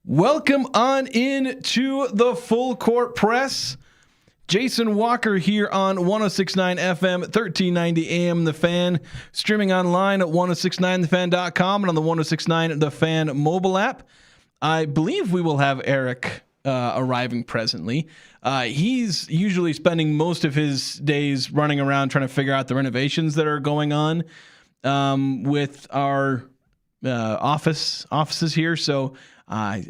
Welcome on in to the Full Court Press. Jason Walker here on 106.9 FM, 1390 AM The Fan, streaming online at 1069thefan.com and on the 1069 The Fan mobile app. I believe we will have Eric arriving presently. He's usually spending most of his days running around trying to figure out the renovations that are going on with our offices here. So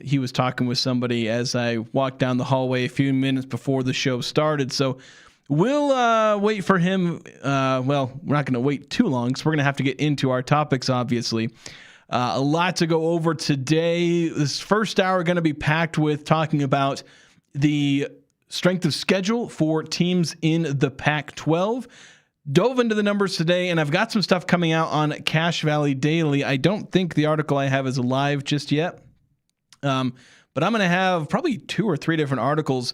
he was talking with somebody as I walked down the hallway a few minutes before the show started. So we'll wait for him. Well, we're not going to wait too long because we're going to have to get into our topics, obviously. A lot to go over today. This first hour going to be packed with talking about the strength of schedule for teams in the Pac-12. Dove into the numbers today, and I've got some stuff coming out on Cache Valley Daily. I don't think the article I have is live just yet. But I'm going to have probably 2 or 3 different articles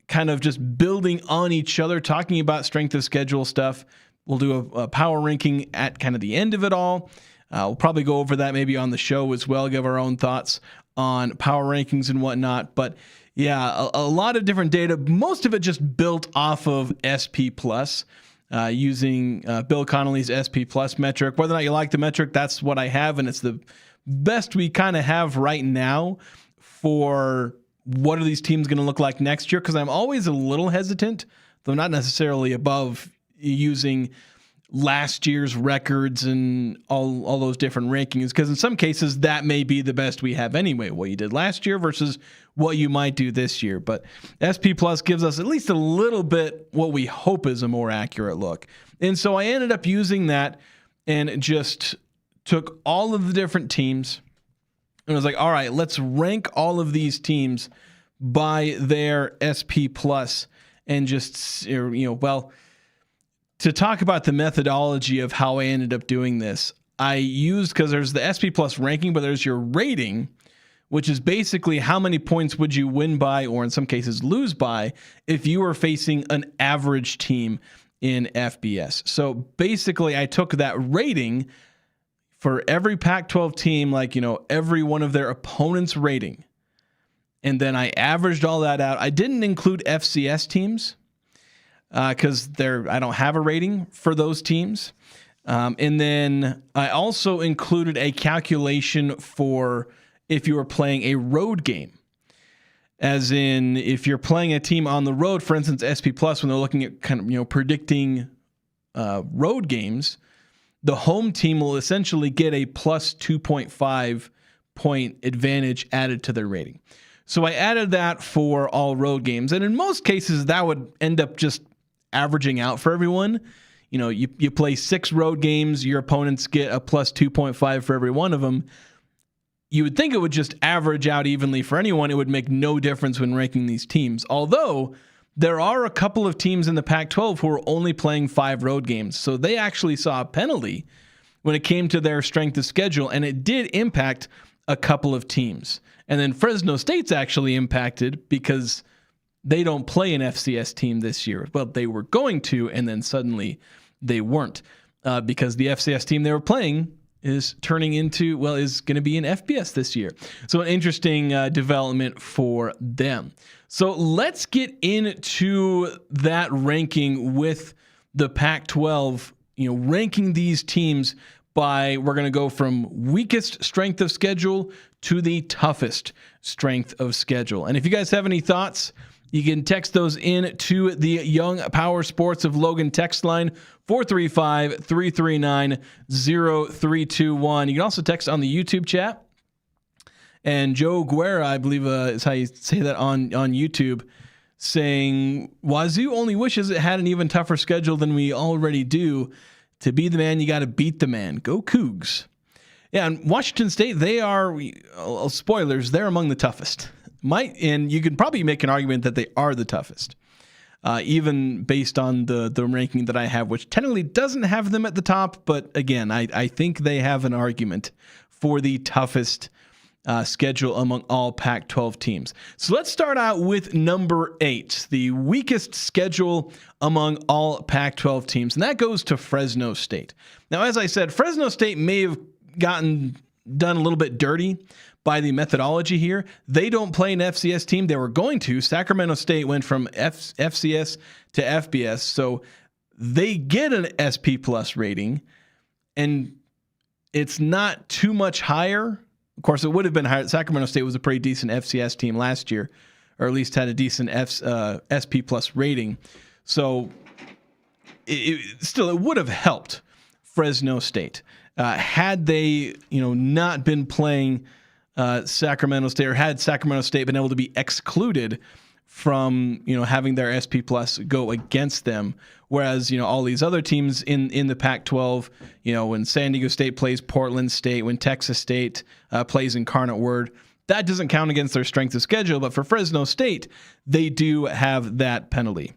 kind of just building on each other, talking about strength of schedule stuff. We'll do a power ranking at kind of the end of it all. We'll probably go over that maybe on the show as well, give our own thoughts on power rankings and whatnot. But yeah, a lot of different data, most of it just built off of SP Plus, using Bill Connolly's SP Plus metric. Whether or not you like the metric, that's what I have, and it's the best we kind of have right now for what are these teams going to look like next year, because I'm always a little hesitant, though not necessarily above using last year's records and all those different rankings, because in some cases that may be the best we have anyway, what you did last year versus what you might do this year. But SP Plus gives us at least a little bit what we hope is a more accurate look. And so I ended up using that and just took all of the different teams and was like, all right, let's rank all of these teams by their SP Plus and just, well, to talk about the methodology of how I ended up doing this, I used, because there's the SP Plus ranking, but there's your rating, which is basically how many points would you win by, or in some cases lose by, if you were facing an average team in FBS. So basically I took that rating for every Pac-12 team, like, every one of their opponents' rating. And then I averaged all that out. I didn't include FCS teams because I don't have a rating for those teams. And then I also included a calculation for if you were playing a road game. As in, if you're playing a team on the road, for instance, SP Plus, when they're looking at kind of, predicting road games, the home team will essentially get a plus 2.5 point advantage added to their rating. So I added that for all road games. And in most cases, that would end up just averaging out for everyone. You play 6 road games, your opponents get a plus 2.5 for every one of them. You would think it would just average out evenly for anyone. It would make no difference when ranking these teams. Although there are a couple of teams in the Pac-12 who are only playing 5 road games. So they actually saw a penalty when it came to their strength of schedule, and it did impact a couple of teams. And then Fresno State's actually impacted because they don't play an FCS team this year. Well, they were going to, and then suddenly they weren't because the FCS team they were playing is turning into, is going to be in FBS this year. So an interesting development for them. So let's get into that ranking with the Pac-12, ranking these teams by, we're going to go from weakest strength of schedule to the toughest strength of schedule. And if you guys have any thoughts, you can text those in to the Young Power Sports of Logan text line, 435-339-0321. You can also text on the YouTube chat. And Joe Guerra, I believe is how you say that on YouTube, saying, Wazoo only wishes it had an even tougher schedule than we already do. To be the man, you got to beat the man. Go Cougs. Yeah, and Washington State, they are, spoilers, they're among the toughest. And you could probably make an argument that they are the toughest, even based on the ranking that I have, which technically doesn't have them at the top. But again, I think they have an argument for the toughest schedule among all Pac-12 teams. So let's start out with number 8, the weakest schedule among all Pac-12 teams, and that goes to Fresno State. Now, as I said, Fresno State may have gotten done a little bit dirty by the methodology here. They don't play an FCS team. They were going to. Sacramento State went from FCS to FBS, so they get an SP plus rating, and it's not too much higher. Of course, it would have been higher. Sacramento State was a pretty decent FCS team last year, or at least had a decent SP plus rating. So it would have helped Fresno State had they not been playing Sacramento State, or had Sacramento State been able to be excluded from having their SP plus go against them. Whereas all these other teams in the Pac-12, when San Diego State plays Portland State, when Texas State plays Incarnate Word, that doesn't count against their strength of schedule. But for Fresno State, they do have that penalty.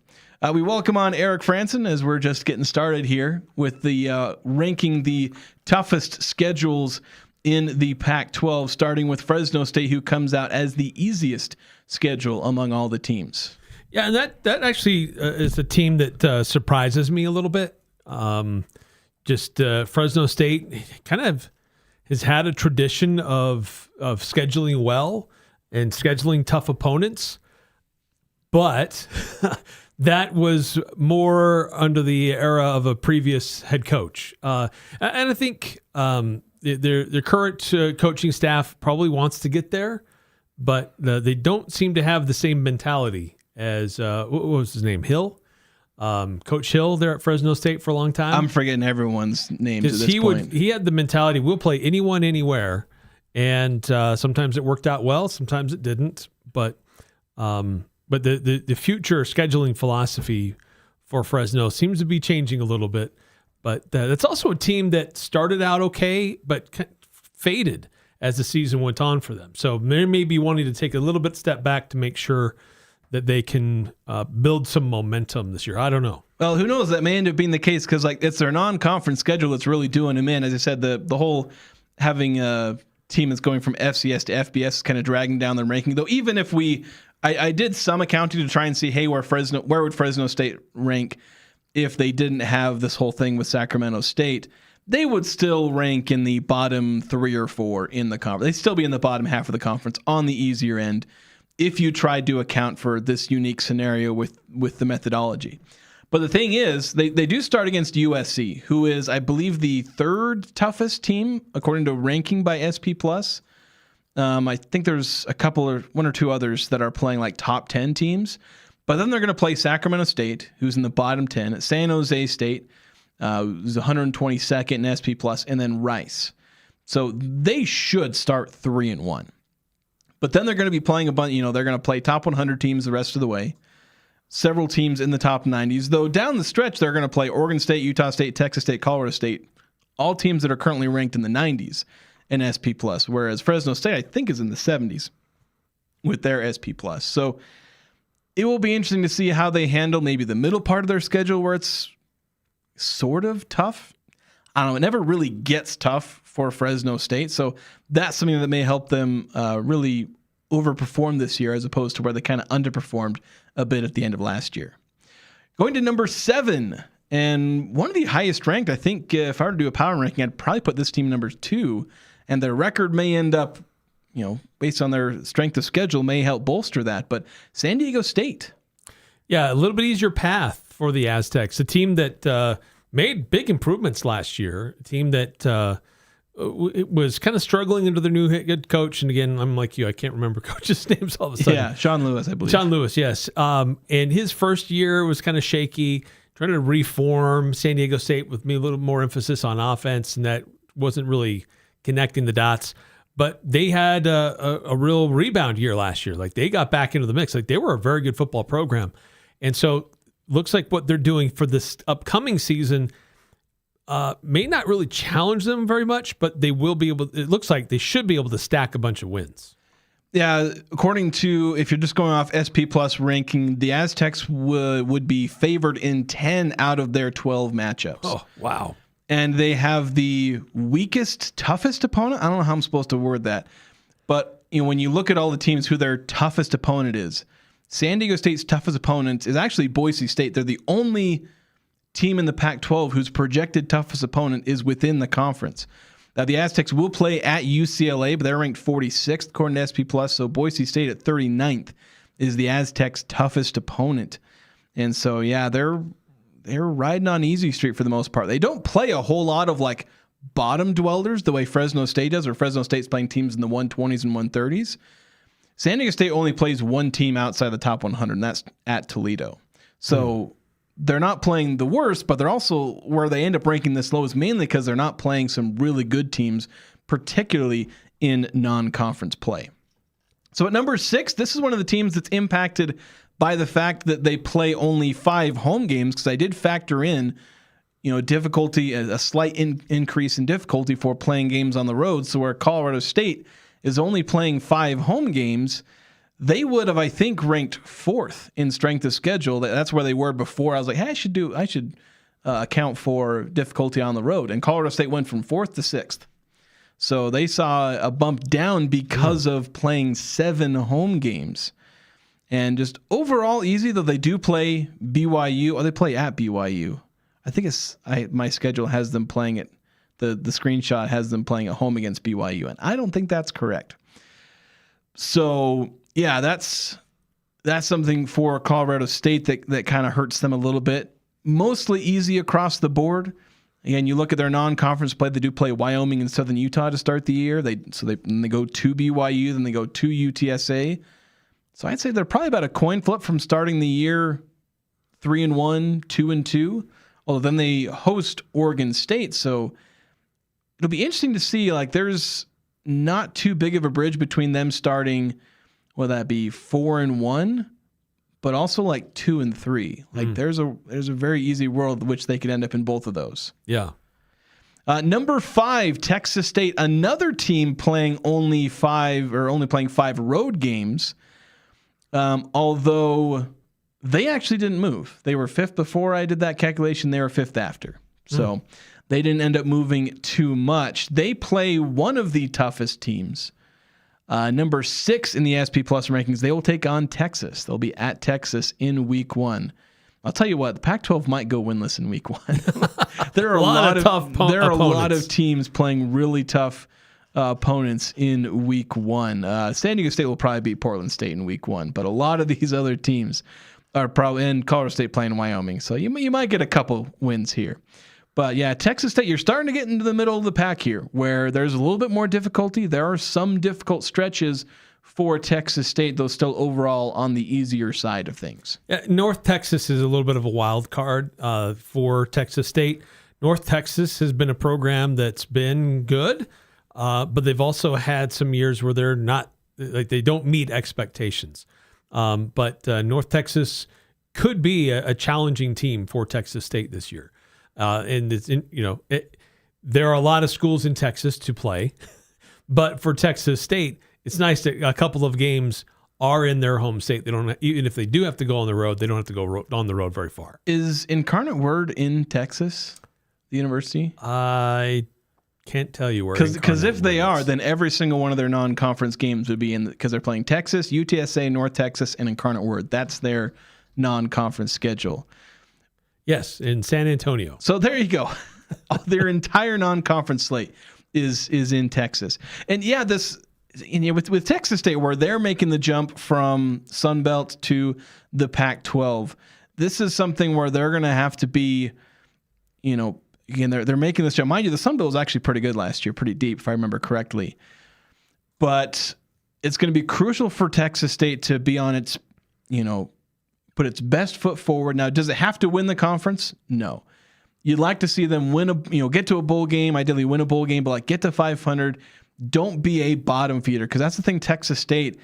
We welcome on Eric Frandsen as we're just getting started here with the ranking the toughest schedules in the Pac-12, starting with Fresno State, who comes out as the easiest schedule among all the teams. Yeah, and that actually is a team that surprises me a little bit. Fresno State kind of has had a tradition of scheduling well and scheduling tough opponents, but that was more under the era of a previous head coach. And I think their current coaching staff probably wants to get there, but they don't seem to have the same mentality as what was his name? Hill, Coach Hill there at Fresno State for a long time. I'm forgetting everyone's names at this point. He had the mentality, we'll play anyone, anywhere, and sometimes it worked out well, sometimes it didn't. But the future scheduling philosophy for Fresno seems to be changing a little bit. But it's also a team that started out okay, but faded as the season went on for them. So they may be wanting to take a little bit step back to make sure that they can build some momentum this year. I don't know. Well, who knows? That may end up being the case because it's their non-conference schedule that's really doing them in. As I said, the whole having a team that's going from FCS to FBS is kind of dragging down their ranking. Though even if I did some accounting to try and see, hey, where would Fresno State rank if they didn't have this whole thing with Sacramento State? They would still rank in the bottom 3 or 4 in the conference. They'd still be in the bottom half of the conference on the easier end if you tried to account for this unique scenario with the methodology. But the thing is, they do start against USC, who is, I believe, the 3rd toughest team according to ranking by SP+. I think there's one or two others that are playing like top 10 teams. But then they're going to play Sacramento State, who's in the bottom 10, San Jose State, who's 122nd in SP+, and then Rice. So they should start 3-1. But then they're going to be playing a bunch, they're going to play top 100 teams the rest of the way. Several teams in the top 90s, though down the stretch, they're going to play Oregon State, Utah State, Texas State, Colorado State, all teams that are currently ranked in the 90s in SP+, whereas Fresno State, I think, is in the 70s with their SP+. So it will be interesting to see how they handle maybe the middle part of their schedule where it's sort of tough. I don't know. It never really gets tough for Fresno State. So that's something that may help them really overperform this year as opposed to where they kind of underperformed a bit at the end of last year. Going to number 7, and one of the highest ranked, I think if I were to do a power ranking, I'd probably put this team number 2, and their record may end up, based on their strength of schedule, may help bolster that. But San Diego State. Yeah, a little bit easier path for the Aztecs, a team that made big improvements last year, a team that it was kind of struggling under their new head coach. And again, I'm like you, I can't remember coaches' names all of a sudden. Yeah, Sean Lewis, I believe. Sean Lewis, yes. And his first year was kind of shaky, trying to reform San Diego State with maybe a little more emphasis on offense, and that wasn't really connecting the dots. But they had a real rebound year last year. Like, they got back into the mix. Like, they were a very good football program. And so looks like what they're doing for this upcoming season may not really challenge them very much, but they will be able. It looks like they should be able to stack a bunch of wins. Yeah, according to, if you're just going off SP Plus ranking, the Aztecs would be favored in 10 out of their 12 matchups. Oh, wow. And they have the weakest, toughest opponent. I don't know how I'm supposed to word that. But when you look at all the teams, who their toughest opponent is, San Diego State's toughest opponent is actually Boise State. They're the only team in the Pac-12 whose projected toughest opponent is within the conference. The Aztecs will play at UCLA, but they're ranked 46th according to SP+. So Boise State at 39th is the Aztecs' toughest opponent. And so, yeah, they're riding on easy street for the most part. They don't play a whole lot of like bottom dwellers the way Fresno State does, or Fresno State's playing teams in the 120s and 130s. San Diego State only plays one team outside the top 100, and that's at Toledo. So they're not playing the worst, but they're also where they end up ranking this low is mainly because they're not playing some really good teams, particularly in non-conference play. So at number 6, this is one of the teams that's impacted by the fact that they play only 5 home games, because I did factor in, difficulty, a slight increase in difficulty for playing games on the road. So where Colorado State is only playing 5 home games, they would have, I think, ranked 4th in strength of schedule. That's where they were before. I was like, hey, I should account for difficulty on the road. And Colorado State went from 4th to 6th. So they saw a bump down because of playing 7 home games. And just overall easy, though they do play BYU, or they play at BYU. I think my schedule has them playing it. The screenshot has them playing at home against BYU, and I don't think that's correct. So yeah, that's something for Colorado State that kind of hurts them a little bit. Mostly easy across the board. Again, you look at their non-conference play. They do play Wyoming and Southern Utah to start the year. They go to BYU, then they go to UTSA. So I'd say they're probably about a coin flip from starting the year 3-1, 2-2. Although then they host Oregon State, so it'll be interesting to see. Like, there's not too big of a bridge between them starting, will that be 4-1, but also like 2-3. Like there's a very easy world in which they could end up in both of those. Yeah. Number 5, Texas State, another team playing only playing 5 road games. Although they actually didn't move. They were 5th before I did that calculation. They were 5th after. So they didn't end up moving too much. They play one of the toughest teams. Number 6 in the SP Plus rankings, they will take on Texas. They'll be at Texas in week 1. I'll tell you what, the Pac-12 might go winless in week 1. There are a lot of teams playing really tough opponents in week 1. San Diego State will probably beat Portland State in week 1, but a lot of these other teams are probably in Colorado State playing Wyoming. So you might get a couple wins here. But yeah, Texas State, you're starting to get into the middle of the pack here where there's a little bit more difficulty. There are some difficult stretches for Texas State, though still overall on the easier side of things. Yeah, North Texas is a little bit of a wild card for Texas State. North Texas has been a program that's been good, but they've also had some years where they're not, like, they don't meet expectations. But North Texas could be a challenging team for Texas State this year. And it's there are a lot of schools in Texas to play, but for Texas State, it's nice that a couple of games are in their home state. They don't, even if they do have to go on the road, they don't have to go on the road very far. Is Incarnate Word in Texas, the university? I can't tell you where. Because if they are, then every single one of their non-conference games would be in, because they're playing Texas, UTSA, North Texas, and Incarnate Word. That's their non-conference schedule. Yes, in San Antonio. So there you go. Their entire non-conference slate is in Texas. And yeah, with Texas State, where they're making the jump from Sun Belt to the Pac-12, this is something where they're going to have to be, again, they're making this jump. Mind you, the Sun Belt was actually pretty good last year, pretty deep, if I remember correctly. But it's going to be crucial for Texas State to be on its, put its best foot forward. Now, does it have to win the conference? No. You'd like to see them get to a bowl game, ideally win a bowl game, but get to 500. Don't be a bottom feeder, because that's the thing. Texas State,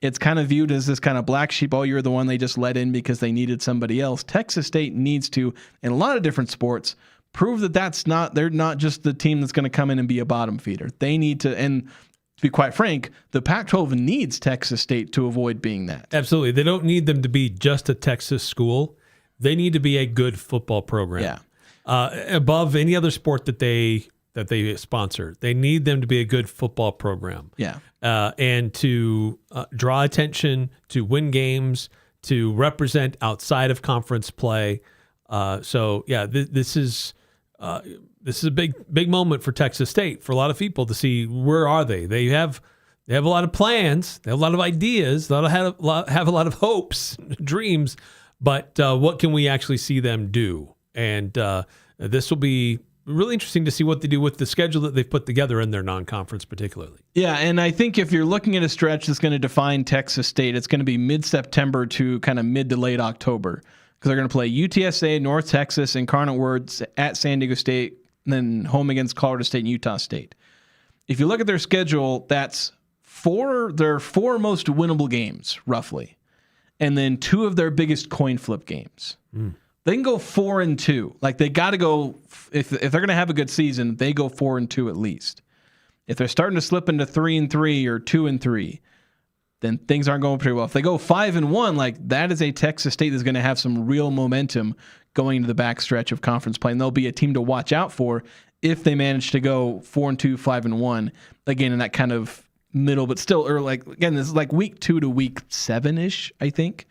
it's kind of viewed as this kind of black sheep. Oh, you're the one they just let in because they needed somebody else. Texas State needs to, in a lot of different sports, prove that they're not just the team that's going to come in and be a bottom feeder. They need to, and to be quite frank, the Pac-12 needs Texas State to avoid being that. Absolutely. They don't need them to be just a Texas school. They need to be a good football program. Yeah. Above any other sport that they sponsor. They need them to be a good football program. Yeah. And to draw attention, to win games, to represent outside of conference play. This is this is a big moment for Texas State, for a lot of people to see where are they. They have a lot of plans, they have a lot of ideas, have a lot of hopes, dreams, but what can we actually see them do? And this will be really interesting to see what they do with the schedule that they've put together in their non-conference particularly. Yeah, and I think if you're looking at a stretch that's going to define Texas State, it's going to be mid-September to kind of mid to late October, because they're going to play UTSA, North Texas, Incarnate Word at San Diego State, and then home against Colorado State and Utah State. If you look at their schedule, that's their four most winnable games, roughly, and then two of their biggest coin flip games. They can go 4-2. Like, they got to go, if they're going to have a good season, they go 4-2 at least. If they're starting to slip into 3-3 or 2-3, then things aren't going pretty well. If they go 5-1, like, that is a Texas State that's going to have some real momentum going into the backstretch of conference play, and they'll be a team to watch out for if they manage to go 4-2, 5-1, again, in that kind of middle, but still early. Like, again, this is like week 2 to week 7-ish, I think.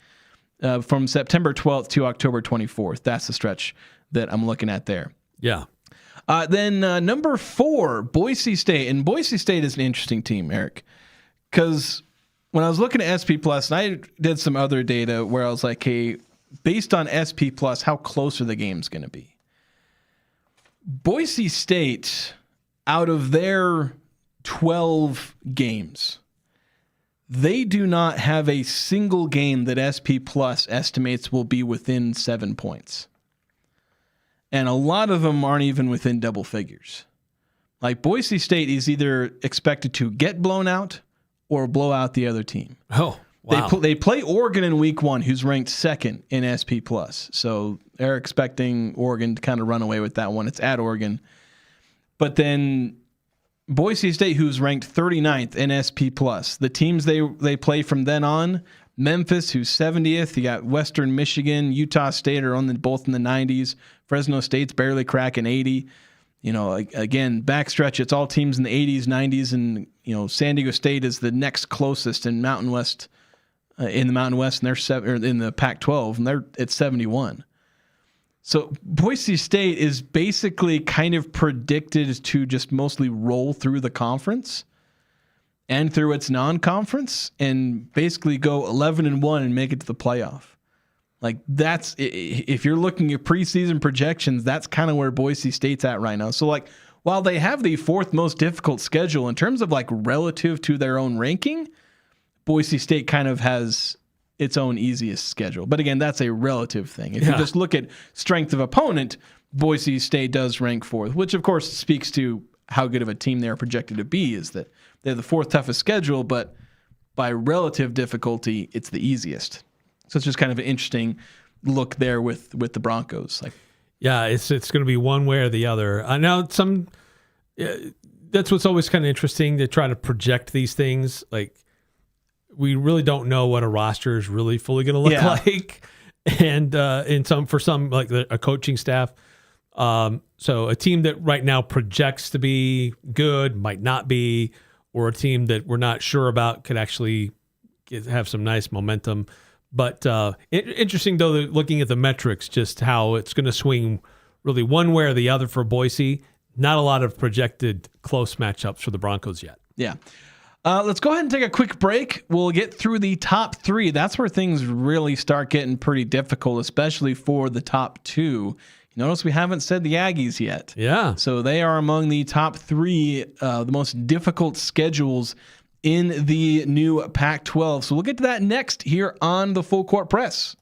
From September 12th to October 24th. That's the stretch that I'm looking at there. Yeah. Then number 4, Boise State. And Boise State is an interesting team, Eric, because when I was looking at SP Plus, and I did some other data where I was like, hey, based on SP Plus, how close are the games going to be? Boise State, out of their 12 games, they do not have a single game that SP Plus estimates will be within 7 points. And a lot of them aren't even within double figures. Like, Boise State is either expected to get blown out or blow out the other team. Oh, wow. They play Oregon in week 1, who's ranked 2nd in SP Plus. So they're expecting Oregon to kind of run away with that one. It's at Oregon. But then Boise State, who's ranked 39th in SP Plus. The teams they play from then on, Memphis, who's 70th. You got Western Michigan, Utah State are both in the 90s. Fresno State's barely cracking 80. You know, again, backstretch, it's all teams in the 80s, 90s, and San Diego State is the next closest in Mountain West, and they're in the Pac-12, and they're at 71. So Boise State is basically kind of predicted to just mostly roll through the conference and through its non-conference and basically go 11-1 and make it to the playoff. Like, that's, if you're looking at preseason projections, that's kind of where Boise State's at right now. So, like, while they have the 4th most difficult schedule in terms of, like, relative to their own ranking, Boise State kind of has its own easiest schedule. But again, that's a relative thing. If you just look at strength of opponent, Boise State does rank 4th, which of course speaks to how good of a team they're projected to be, is that they have the 4th toughest schedule, but by relative difficulty, it's the easiest. So it's just kind of an interesting look there with the Broncos. Like, yeah, it's going to be one way or the other. Now, that's what's always kind of interesting, to try to project these things. Like, we really don't know what a roster is really fully going to look like, and for some like a coaching staff. So a team that right now projects to be good might not be, or a team that we're not sure about could actually have some nice momentum. But interesting though, looking at the metrics, just how it's going to swing really one way or the other for Boise. Not a lot of projected close matchups for the Broncos yet. Yeah. Let's go ahead and take a quick break. We'll get through the top 3. That's where things really start getting pretty difficult, especially for the top 2. You notice we haven't said the Aggies yet. Yeah. So they are among the top 3, the most difficult schedules in the new Pac-12. So we'll get to that next here on the Full Court Press.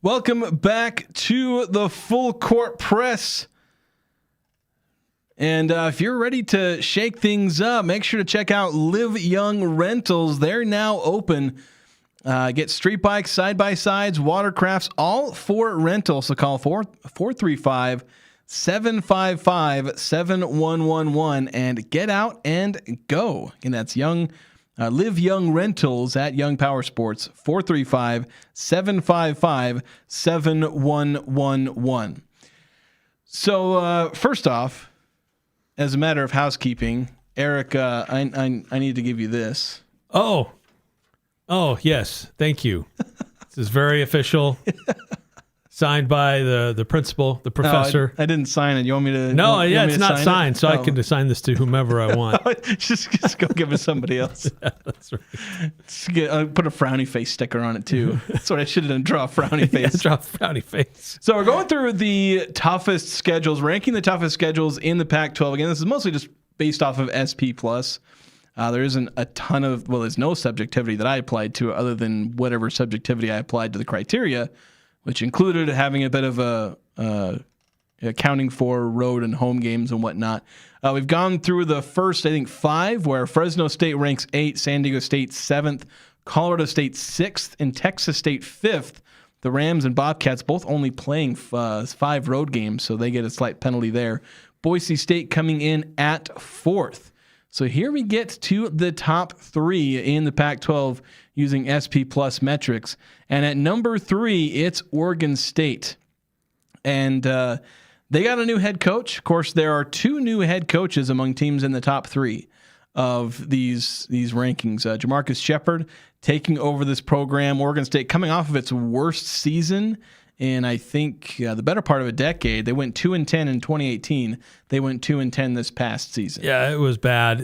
Welcome back to the Full Court Press. And if you're ready to shake things up, make sure to check out Live Young Rentals. They're now open. Get street bikes, side-by-sides, watercrafts, all for rental. So call 435-755-7111 and get out and go. And that's Live Young Rentals at Young Power Sports, 435-755-7111. So first off, as a matter of housekeeping, Eric, I need to give you this. Oh, yes. Thank you. This is very official. Signed by the principal, the professor. I didn't sign it. You want me to? No, it's not signed, so I can assign this to whomever I want. just go give it to somebody else. Yeah, that's right. Put a frowny face sticker on it too. That's what I should have done. Draw a frowny face. Yeah, draw a frowny face. So we're going through the toughest schedules, ranking the toughest schedules in the Pac-12. Again, this is mostly just based off of SP+. There isn't a ton of, there's no subjectivity that I applied to it other than whatever subjectivity I applied to the criteria, which included having a bit of a accounting for road and home games and whatnot. We've gone through the first, 5, where Fresno State ranks 8, San Diego State 7th, Colorado State 6th, and Texas State 5th. The Rams and Bobcats both only playing 5 road games, so they get a slight penalty there. Boise State coming in at 4th. So here we get to the top 3 in the Pac-12 using SP Plus metrics. And at number 3, it's Oregon State. And they got a new head coach. Of course, there are 2 new head coaches among teams in the top 3 of these rankings. Jamarcus Shepard taking over this program. Oregon State coming off of its worst season in, I think, the better part of a decade. They went 2-10 in 2018. They went 2-10 this past season. Yeah, it was bad.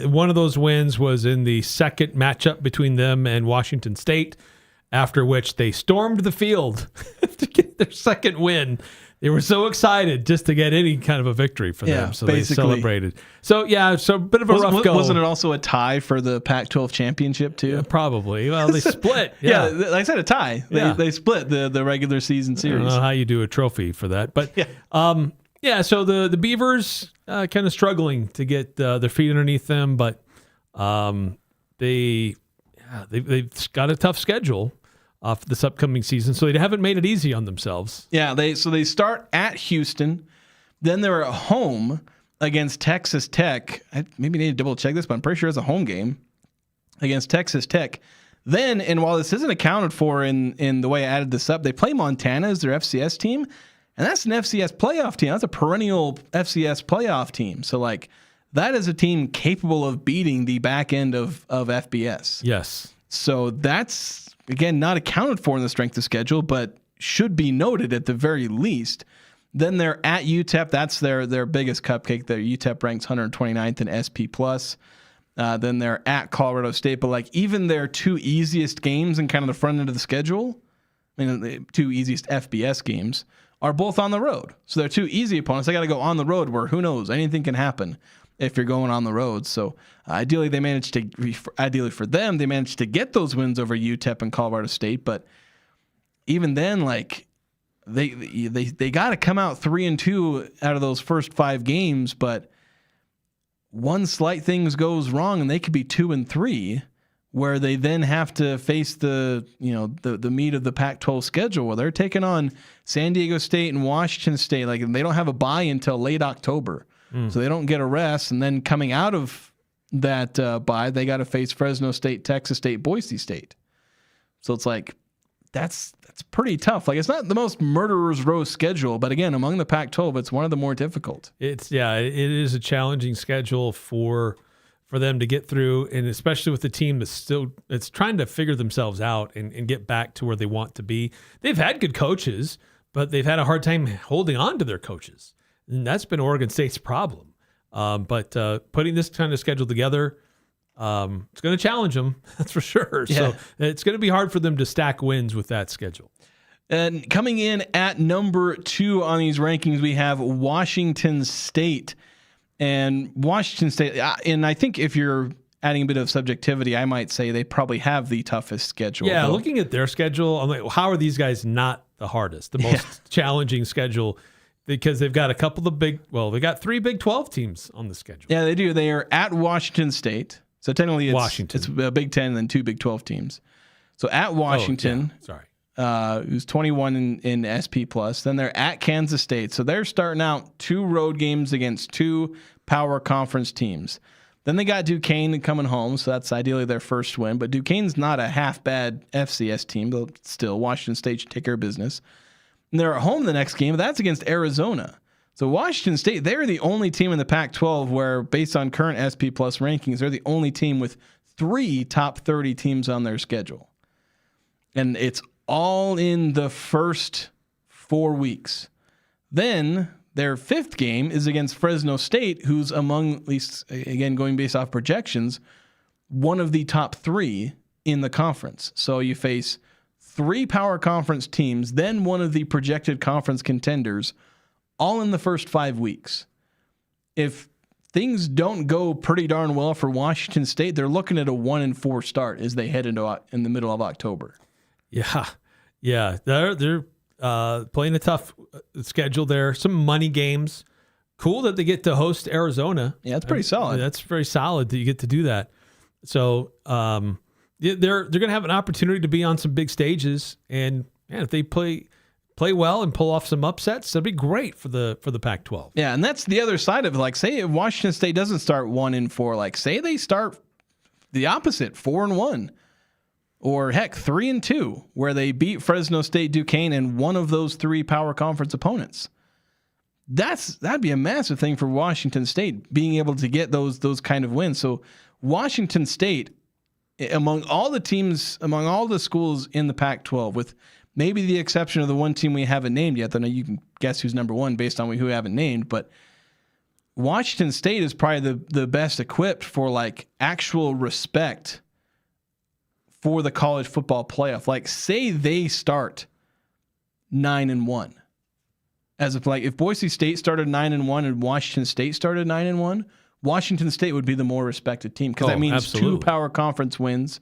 One of those wins was in the second matchup between them and Washington State, after which they stormed the field to get their second win. They were so excited just to get any kind of a victory for them, so basically. They celebrated. So a bit of a rough go. Wasn't it also a tie for the Pac-12 championship too? Yeah, probably. Well, they split. Yeah, like I said, a tie. They split the regular season series. I don't know how you do a trophy for that, but so the Beavers kind of struggling to get their feet underneath them, but they've got a tough schedule for this upcoming season, so they haven't made it easy on themselves. Yeah, they start at Houston, then they're at home against Texas Tech. I maybe need to double check this, but I'm pretty sure it's a home game against Texas Tech. Then, and while this isn't accounted for in the way I added this up, they play Montana as their FCS team, and that's an FCS playoff team. That's a perennial FCS playoff team. So that is a team capable of beating the back end of FBS. Yes. So that's, again, not accounted for in the strength of schedule, but should be noted at the very least. Then they're at UTEP. That's their biggest cupcake. Their UTEP ranks 129th in SP+. Then they're at Colorado State. But even their 2 easiest games in kind of the front end of the schedule, the 2 easiest FBS games, are both on the road. So they're 2 easy opponents. They got to go on the road where, who knows, anything can happen if you're going on the road. So ideally for them, they managed to get those wins over UTEP and Colorado State. But even then, they got to come out 3-2 out of those first 5 games. But one slight thing goes wrong, and they could be 2-3, where they then have to face the meat of the Pac-12 schedule, where they're taking on San Diego State and Washington State. They don't have a bye until late October. So they don't get a rest, and then coming out of that bye, they got to face Fresno State, Texas State, Boise State. So it's that's pretty tough. It's not the most murderer's row schedule, but again, among the Pac-12, it's one of the more difficult. It is a challenging schedule for them to get through, and especially with the team that's trying to figure themselves out and get back to where they want to be. They've had good coaches, but they've had a hard time holding on to their coaches. And that's been Oregon State's problem. But putting this kind of schedule together, it's going to challenge them, that's for sure. Yeah. So it's going to be hard for them to stack wins with that schedule. And coming in at number 2 on these rankings, we have Washington State. And Washington State, and I think if you're adding a bit of subjectivity, I might say they probably have the toughest schedule. Yeah, looking at their schedule, I'm like, how are these guys not hardest, the most challenging schedule, because they've got a couple of they got 3 Big 12 teams on the schedule. Yeah, they do. They are at Washington State. So technically it's a Big 10 and then 2 Big 12 teams. So at Washington, who's 21 in SP+. Then they're at Kansas State. So they're starting out 2 road games against 2 power conference teams. Then they got Duquesne coming home, so that's ideally their first win. But Duquesne's not a half-bad FCS team, but still, Washington State should take care of business. And they're at home the next game. That's against Arizona. So Washington State, they're the only team in the Pac-12 where, based on current SP+ rankings, they're the only team with 3 top 30 teams on their schedule. And it's all in the first 4 weeks. Then their 5th game is against Fresno State, who's among, at least, again, going based off projections, one of the top 3 in the conference. So you face 3 power conference teams, then one of the projected conference contenders, all in the first 5 weeks. If things don't go pretty darn well for Washington State, they're looking at a 1-4 start as they head into in the middle of October. Yeah, they're playing a tough schedule there. Some money games. Cool that they get to host Arizona. Yeah, that's pretty solid. That's very solid that you get to do that. So they're going to have an opportunity to be on some big stages, and man, if they play well and pull off some upsets, that'd be great for the Pac-12. Yeah, and that's the other side of it. Like, say if Washington State doesn't start 1-4, like say they start the opposite, 4-1. Or heck, 3-2, where they beat Fresno State, Duquesne, and one of those 3 power conference opponents. That'd be a massive thing for Washington State, being able to get those kind of wins. So Washington State, among all the teams, among all the schools in the Pac-12, with maybe the exception of the one team we haven't named yet, then you can guess who's number 1 based on who we haven't named, but Washington State is probably the best equipped for like actual respect for the college football playoff. Like, say they start 9-1. As if like if Boise State started 9-1 and Washington State started 9-1, Washington State would be the more respected team, because that means absolutely 2 power conference wins,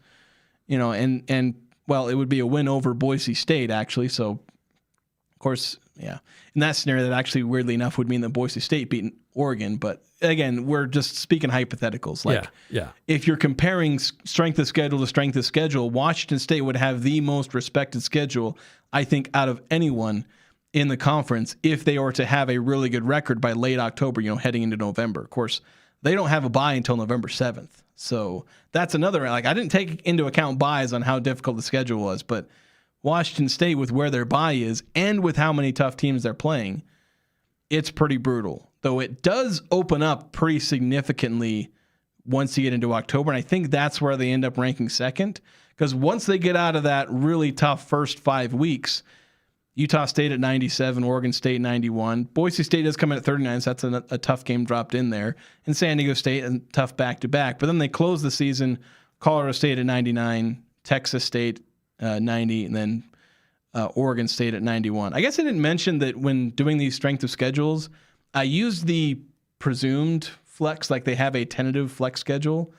and well, it would be a win over Boise State actually. So of course, yeah, in that scenario, that actually weirdly enough would mean that Boise State beat Oregon. But again, we're just speaking hypotheticals. Like, if you're comparing strength of schedule to strength of schedule, Washington State would have the most respected schedule, I think, out of anyone in the conference if they were to have a really good record by late October, heading into November. Of course, they don't have a bye until November 7th. So that's another, like, I didn't take into account buys on how difficult the schedule was, but Washington State, with where their bye is and with how many tough teams they're playing, it's pretty brutal. Though it does open up pretty significantly once you get into October, and I think that's where they end up ranking second, because once they get out of that really tough first 5 weeks, Utah State at 97, Oregon State 91. Boise State does come in at 39, so that's a tough game dropped in there. And San Diego State, a tough back-to-back. But then they close the season, Colorado State at 99, Texas State 90, and then Oregon State at 91. I guess I didn't mention that when doing these strength of schedules, I used the presumed flex, like they have a tentative flex schedule,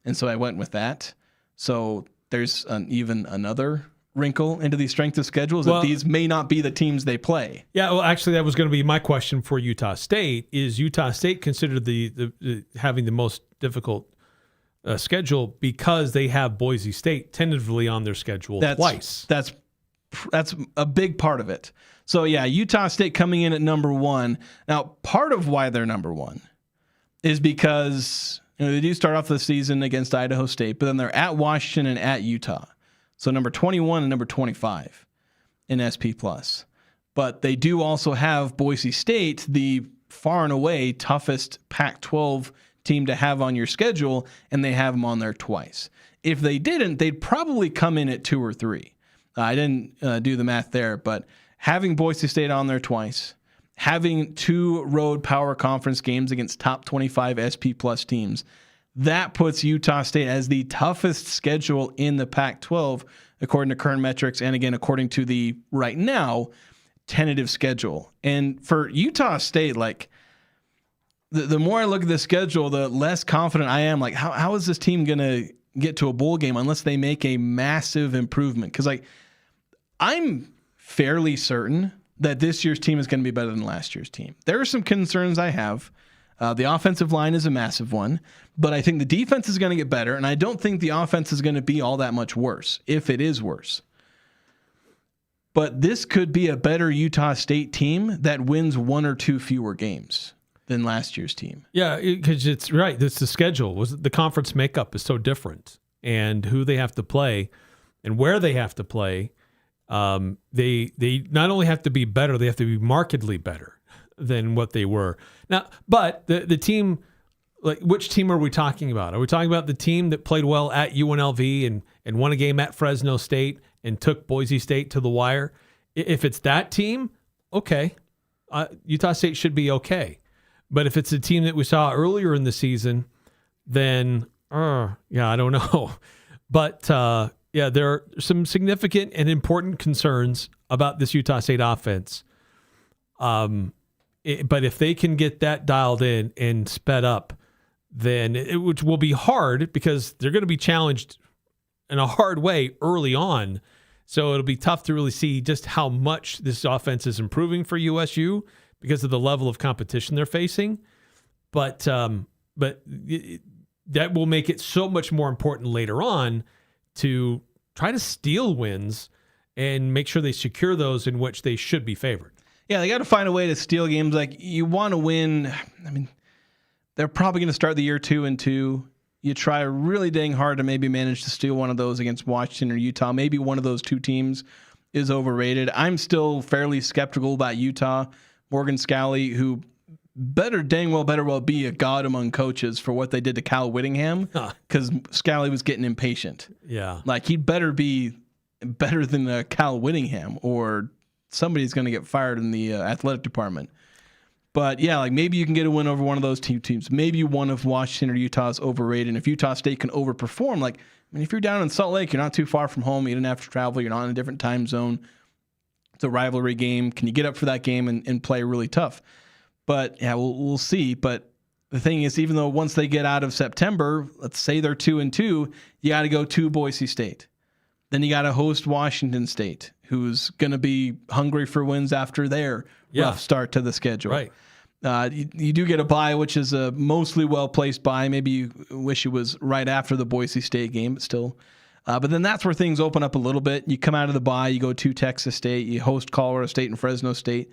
and so I went with that. So there's even another wrinkle into these strength of schedules, that these may not be the teams they play. Yeah, well, actually, that was going to be my question for Utah State. Is Utah State considered the having the most difficult schedule because they have Boise State tentatively on their schedule twice? That's a big part of it. So yeah, Utah State coming in at number 1. Now, part of why they're number 1 is because they do start off the season against Idaho State, but then they're at Washington and at Utah. So number 21 and number 25 in SP+. But they do also have Boise State, the far and away toughest Pac-12 team to have on your schedule, and they have them on there twice. If they didn't, they'd probably come in at 2 or 3. I didn't do the math there, but having Boise State on there twice, having 2 road power conference games against top 25 SP+ teams, that puts Utah State as the toughest schedule in the Pac-12, according to current metrics, and again, according to the right now tentative schedule. And for Utah State, like, the more I look at the schedule, the less confident I am. Like, how is this team going to get to a bowl game unless they make a massive improvement? Because, like, I'm fairly certain that this year's team is going to be better than last year's team. There are some concerns I have. The offensive line is a massive one, but I think the defense is going to get better, and I don't think the offense is going to be all that much worse, if it is worse. But this could be a better Utah State team that wins one or two fewer games than last year's team. Yeah, because it's right. It's the schedule. The conference makeup is so different, and who they have to play and where they have to play. They not only have to be better, they have to be markedly better than what they were. Now, but the team, like, which team are we talking about? Are we talking about the team that played well at UNLV and won a game at Fresno State and took Boise State to the wire? If it's that team, okay. Utah State should be okay. But if it's a team that we saw earlier in the season, then, I don't know. But, there are some significant and important concerns about this Utah State offense. But if they can get that dialed in and sped up, then which will be hard because they're going to be challenged in a hard way early on. So it'll be tough to really see just how much this offense is improving for USU because of the level of competition they're facing. But that will make it so much more important later on to try to steal wins and make sure they secure those in which they should be favored. Yeah, they got to find a way to steal games. Like, you want to win. I mean, they're probably going to start the year 2-2. You try really dang hard to maybe manage to steal one of those against Washington or Utah. Maybe one of those two teams is overrated. I'm still fairly skeptical about Utah. Morgan Scalley, who better well be a god among coaches for what they did to Cal Whittingham, because Scalley was getting impatient. Yeah. Like, he'd better be better than Cal Whittingham, or somebody's going to get fired in the athletic department. But yeah, like, maybe you can get a win over one of those two teams. Maybe one of Washington or Utah's overrated. And if Utah State can overperform, like, I mean, if you're down in Salt Lake, you're not too far from home. You didn't have to travel. You're not in a different time zone. It's a rivalry game. Can you get up for that game and play really tough? But yeah, we'll see. But the thing is, even though once they get out of September, let's say they're 2-2, you got to go to Boise State. Then you got to host Washington State, who's going to be hungry for wins after their rough start to the schedule. Right. You do get a bye, which is a mostly well-placed bye. Maybe you wish it was right after the Boise State game, but still. But then that's where things open up a little bit. You come out of the bye, you go to Texas State, you host Colorado State and Fresno State.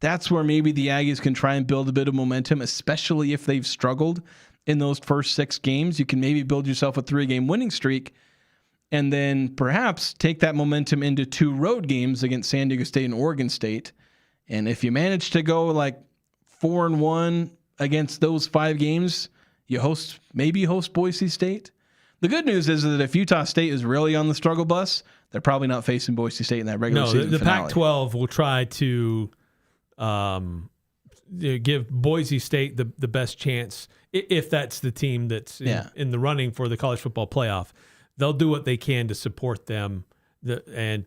That's where maybe the Aggies can try and build a bit of momentum, especially if they've struggled in those first 6 games. You can maybe build yourself a 3-game winning streak and then perhaps take that momentum into 2 road games against San Diego State and Oregon State. And if you manage to go like 4-1 against those 5 games, you maybe host Boise State. The good news is that if Utah State is really on the struggle bus, they're probably not facing Boise State in that regular season finale. The Pac-12 will try to give Boise State the best chance, if that's the team that's in the running for the college football playoff. They'll do what they can to support them and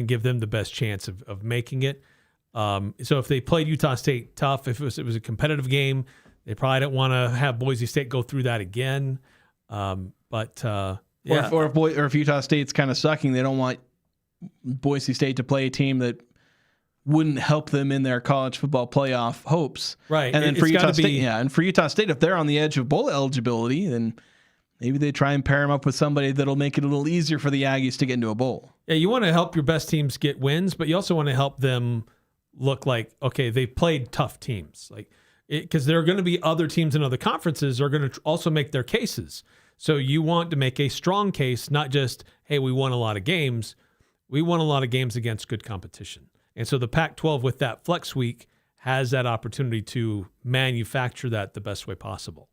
give them the best chance of making it. So if they played Utah State tough, if it was a competitive game, they probably don't want to have Boise State go through that again. Or if Utah State's kind of sucking, they don't want Boise State to play a team that wouldn't help them in their college football playoff hopes. Right. And then for Utah State, if they're on the edge of bowl eligibility, then maybe they try and pair them up with somebody that'll make it a little easier for the Aggies to get into a bowl. Yeah, you want to help your best teams get wins, but you also want to help them look like, okay, they've played tough teams. Because there are going to be other teams in other conferences are going to also make their cases. So you want to make a strong case, not just, hey, we won a lot of games. We won a lot of games against good competition. And so the Pac-12 with that flex week has that opportunity to manufacture that the best way possible.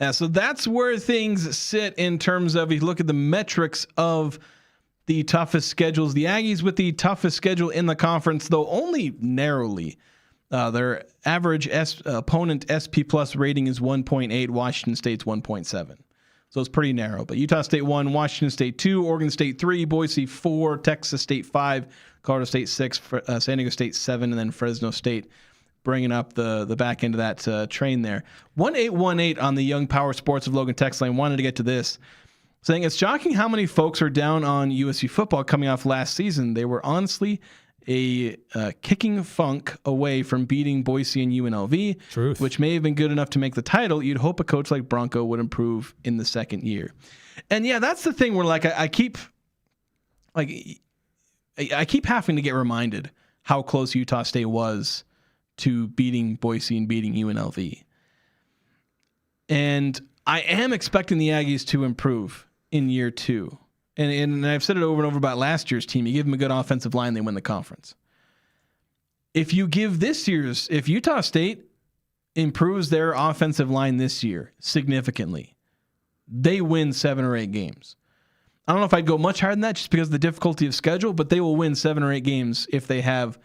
Yeah, so that's where things sit in terms of, if you look at the metrics of the toughest schedules. The Aggies with the toughest schedule in the conference, though only narrowly. Their average opponent SP plus rating is 1.8. Washington State's 1.7. So it's pretty narrow. But Utah State 1, Washington State 2, Oregon State 3, Boise 4, Texas State 5, Colorado State 6, San Diego State 7, and then Fresno State bringing up the back end of that train there. 1818 on the Young Power Sports of Logan text line. Wanted to get to this, saying it's shocking how many folks are down on USU football coming off last season. They were honestly a kicking funk away from beating Boise and UNLV, Truth. which may have been good enough to make the title. You'd hope a coach like Bronco would improve in the second year. And yeah, that's the thing where like I keep having to get reminded how close Utah State was to beating Boise and beating UNLV. And I am expecting the Aggies to improve in year 2. And I've said it over and over about last year's team. You give them a good offensive line, they win the conference. If Utah State improves their offensive line this year significantly, they win 7 or 8 games. I don't know if I'd go much higher than that just because of the difficulty of schedule, but they will win 7 or 8 games if they have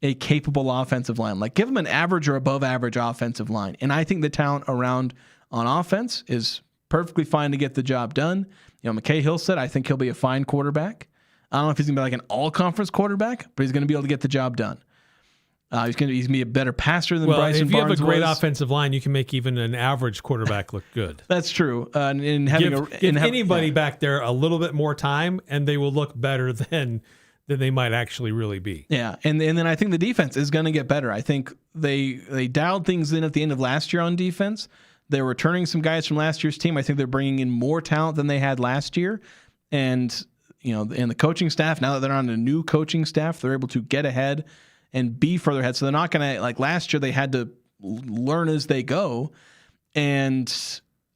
a capable offensive line. Like, give them an average or above average offensive line. And I think the talent around on offense is perfectly fine to get the job done. You know, McKay Hill said, I think he'll be a fine quarterback. I don't know if he's going to be like an all-conference quarterback, but he's going to be able to get the job done. He's going to be a better passer than Bryson Barnes was. If you have a great offensive line, you can make even an average quarterback look good. That's true. Give anybody back there a little bit more time, and they will look better than they might actually really be. Yeah, and then I think the defense is going to get better. I think they dialed things in at the end of last year on defense. They're returning some guys from last year's team. I think they're bringing in more talent than they had last year. And, and the coaching staff, now that they're on a new coaching staff, they're able to get ahead and be further ahead. So they're not going to, like last year, they had to learn as they go. And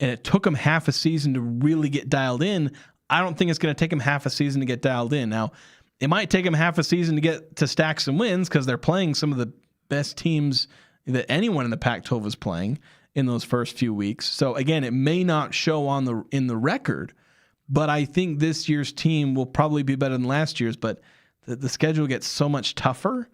it took them half a season to really get dialed in. I don't think it's going to take them half a season to get dialed in. Now, it might take them half a season to get to stack some wins because they're playing some of the best teams that anyone in the Pac-12 is playing in those first few weeks. So again, it may not show in the record, but I think this year's team will probably be better than last year's. But the schedule gets so much tougher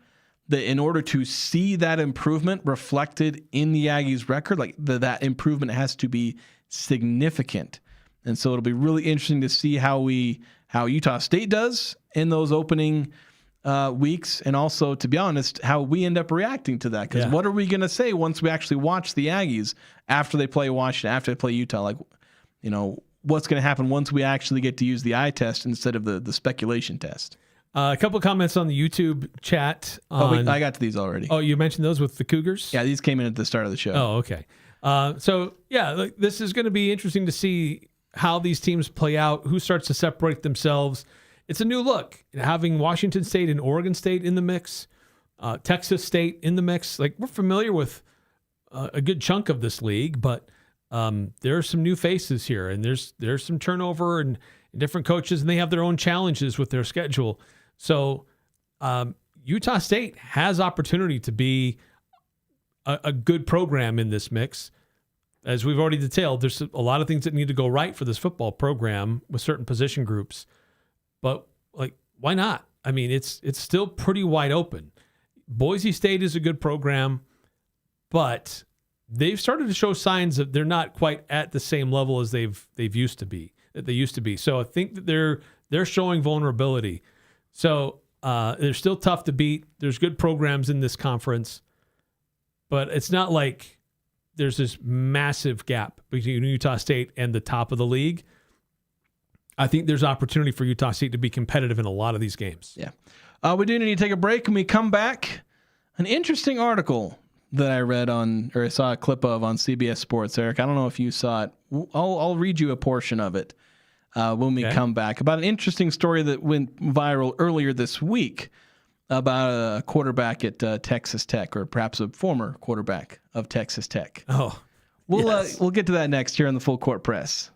that in order to see that improvement reflected in the Aggies' record, like that improvement has to be significant. And so it'll be really interesting to see how Utah State does in those opening weeks, and also, to be honest, how we end up reacting to that. Because what are we going to say once we actually watch the Aggies after they play Washington, after they play Utah? Like, what's going to happen once we actually get to use the eye test instead of the speculation test? A couple of comments on the YouTube chat. I got to these already. Oh, you mentioned those with the Cougars? Yeah, these came in at the start of the show. Oh, okay. This is going to be interesting to see how these teams play out, who starts to separate themselves. It's a new look. Having Washington State and Oregon State in the mix, Texas State in the mix. Like, we're familiar with a good chunk of this league, but there are some new faces here, and there's some turnover and different coaches, and they have their own challenges with their schedule. So Utah State has opportunity to be a good program in this mix. As we've already detailed, there's a lot of things that need to go right for this football program with certain position groups. But, why not? I mean, it's still pretty wide open. Boise State is a good program, but they've started to show signs that they're not quite at the same level as they used to be. So I think that they're showing vulnerability. So they're still tough to beat. There's good programs in this conference, but it's not like there's this massive gap between Utah State and the top of the league. I think there's opportunity for Utah State to be competitive in a lot of these games. Yeah. We do need to take a break. When we come back, an interesting article that I read I saw a clip of on CBS Sports, Eric. I don't know if you saw it. I'll read you a portion of it when we come back, about an interesting story that went viral earlier this week about a quarterback at Texas Tech, or perhaps a former quarterback of Texas Tech. Oh, we'll get to that next here on the Full Court Press.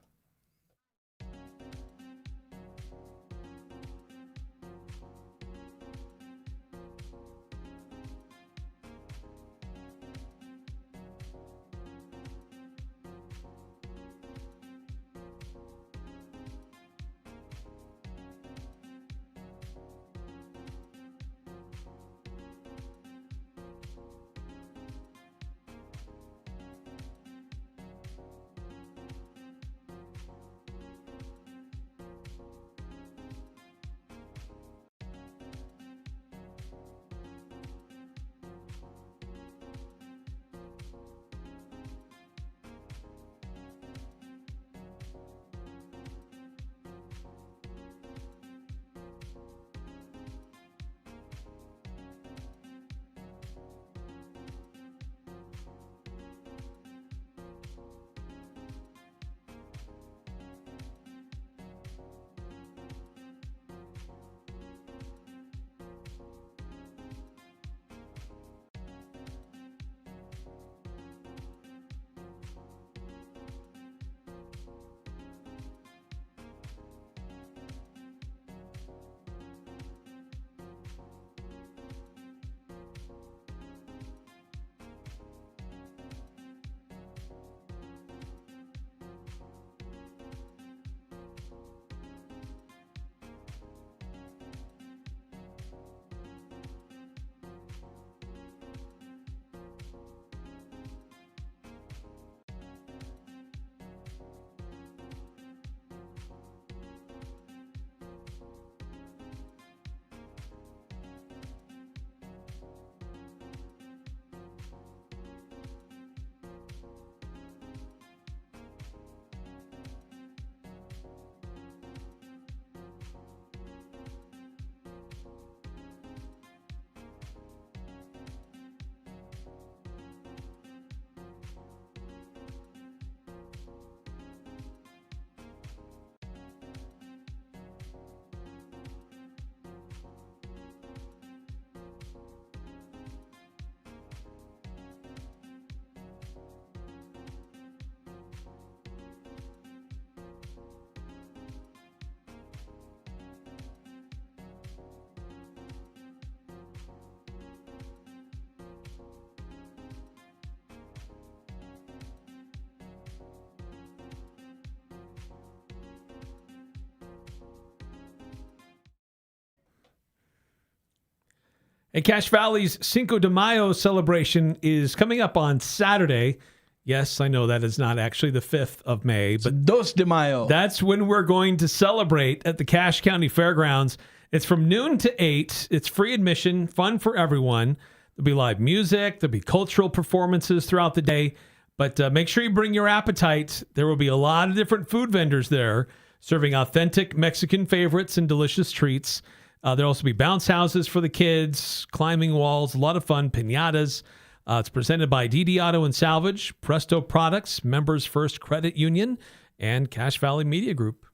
And Cache Valley's Cinco de Mayo celebration is coming up on Saturday. Yes, I know that is not actually the 5th of May, but Dos de Mayo. That's when we're going to celebrate at the Cache County Fairgrounds. It's from noon to 8. It's free admission, fun for everyone. There'll be live music. There'll be cultural performances throughout the day. But make sure you bring your appetite. There will be a lot of different food vendors there serving authentic Mexican favorites and delicious treats. There'll also be bounce houses for the kids, climbing walls, a lot of fun, piñatas. It's presented by DD Auto and Salvage, Presto Products, Members First Credit Union, and Cache Valley Media Group.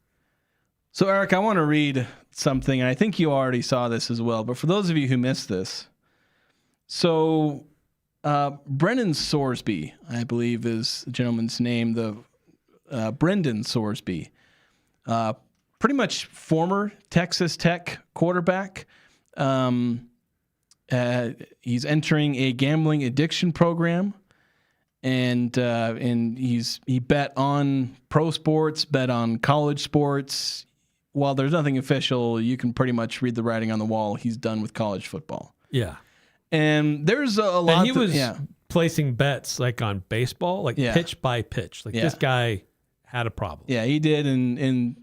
So, Eric, I want to read something, and I think you already saw this as well, but for those of you who missed this, so Brendan Sorsby, I believe is the gentleman's name, Brendan Sorsby, pretty much former Texas Tech quarterback. He's entering a gambling addiction program, and he bet on pro sports, bet on college sports. While there's nothing official, you can pretty much read the writing on the wall. He's done with college football. Yeah, and there's a lot. And he was placing bets like on baseball, like pitch by pitch. Like this guy had a problem. Yeah, he did, and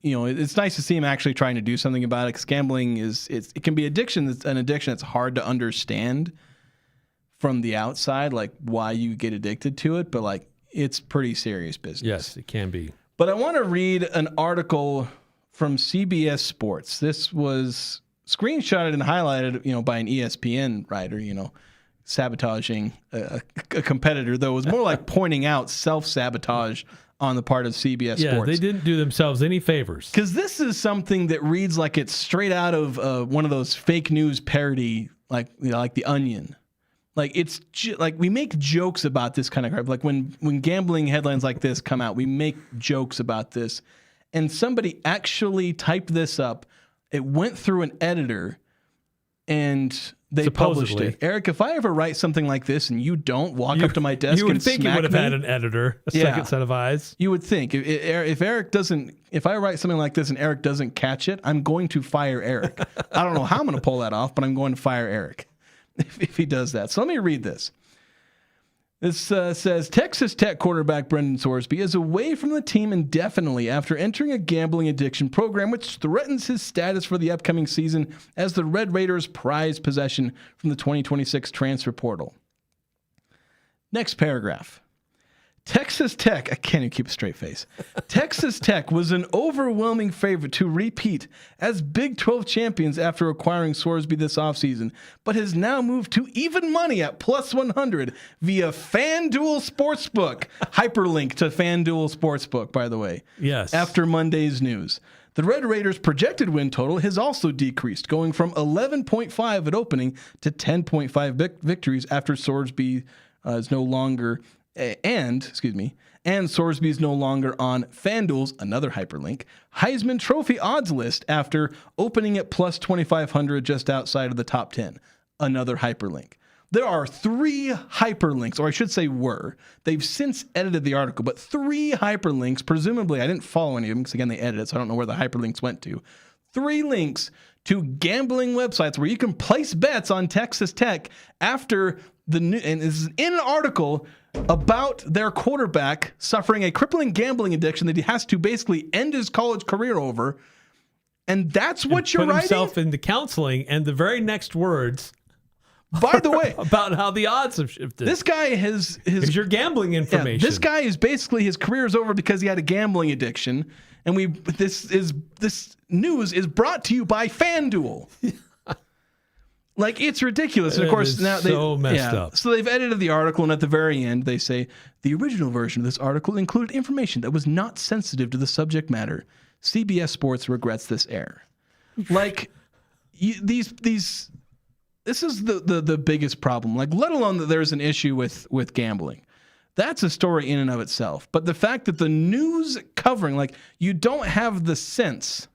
you know, it's nice to see him actually trying to do something about it, because gambling it can be addiction. It's an addiction that's hard to understand from the outside, like why you get addicted to it, but like it's pretty serious business. Yes, it can be. But I want to read an article from CBS Sports. This was screenshotted and highlighted, by an ESPN writer, sabotaging a competitor, though it was more like pointing out self-sabotage on the part of CBS Sports. Yeah, they didn't do themselves any favors. Because this is something that reads like it's straight out of one of those fake news parody, like The Onion. Like it's like we make jokes about this kind of crap. Like when gambling headlines like this come out, we make jokes about this. And somebody actually typed this up. It went through an editor, and they published it. Eric, if I ever write something like this and you don't walk up to my desk, you would and think smack it would have me, had an editor, a second set of eyes. You would think if Eric doesn't, if I write something like this and Eric doesn't catch it, I'm going to fire Eric. I don't know how I'm going to pull that off, but I'm going to fire Eric if he does that. So let me read this. This says, Texas Tech quarterback Brendan Sorsby is away from the team indefinitely after entering a gambling addiction program which threatens his status for the upcoming season as the Red Raiders' prized possession from the 2026 transfer portal. Next paragraph. Texas Tech, I can't even keep a straight face. Texas Tech was an overwhelming favorite to repeat as Big 12 champions after acquiring Sorsby this offseason, but has now moved to even money at plus 100 via FanDuel Sportsbook. Hyperlink to FanDuel Sportsbook, by the way. Yes. After Monday's news. The Red Raiders' projected win total has also decreased, going from 11.5 at opening to 10.5 victories after Sorsby is no longer... And Sorsby is no longer on FanDuel's, another hyperlink, Heisman Trophy odds list after opening at plus 2,500 just outside of the top 10, another hyperlink. There are 3 hyperlinks, or I should say were. They've since edited the article, but 3 hyperlinks, presumably, I didn't follow any of them because, again, they edited it, so I don't know where the hyperlinks went to. 3 links to gambling websites where you can place bets on Texas Tech after the new, and this is in an article about their quarterback suffering a crippling gambling addiction that he has to basically end his college career over. And that's what you're writing? Put himself into counseling, and the very next words, by the way, about how the odds have shifted. This guy has is your gambling information. Yeah, this guy is basically, his career is over because he had a gambling addiction. And this news is brought to you by FanDuel. Like, it's ridiculous. And of course, now messed up. So they've edited the article, and at the very end, they say the original version of this article included information that was not sensitive to the subject matter. CBS Sports regrets this error. Like, this is the biggest problem. Like, let alone that there's an issue with gambling. That's a story in and of itself. But the fact that the news covering, like, you don't have the sense,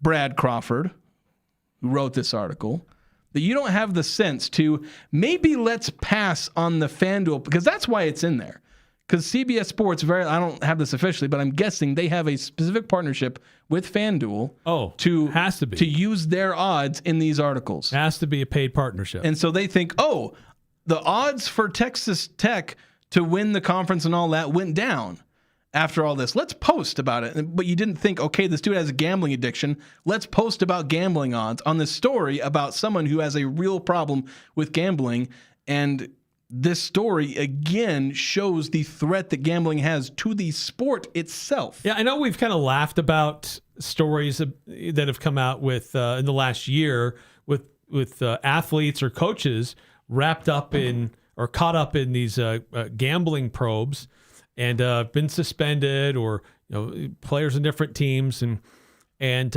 Brad Crawford, who wrote this article, that you don't have the sense to maybe let's pass on the FanDuel, because that's why it's in there. because CBS Sports, I don't have this officially, but I'm guessing they have a specific partnership with FanDuel has to be. to use their odds in these articles. Has to be a paid partnership. And so they think, the odds for Texas Tech to win the conference and all that went down after all this. Let's post about it. But you didn't think, okay, this dude has a gambling addiction. Let's post about gambling odds on this story about someone who has a real problem with gambling. And this story, again, shows the threat that gambling has to the sport itself. Yeah, I know we've kind of laughed about stories that have come out with in the last year with athletes or coaches wrapped up in or caught up in these gambling probes and been suspended, or players in different teams, and it's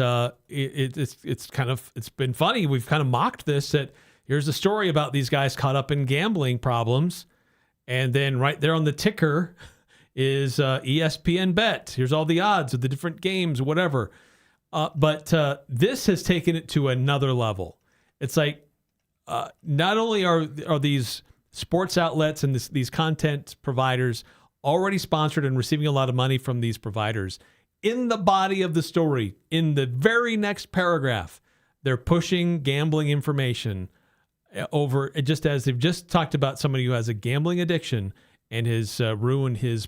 been funny. We've kind of mocked this, that here's a story about these guys caught up in gambling problems, and then right there on the ticker is ESPN Bet. Here's all the odds of the different games, whatever. But this has taken it to another level. It's like not only are these sports outlets and these content providers already sponsored and receiving a lot of money from these providers, in the body of the story, in the very next paragraph, they're pushing gambling information over, just as they've just talked about somebody who has a gambling addiction and has ruined his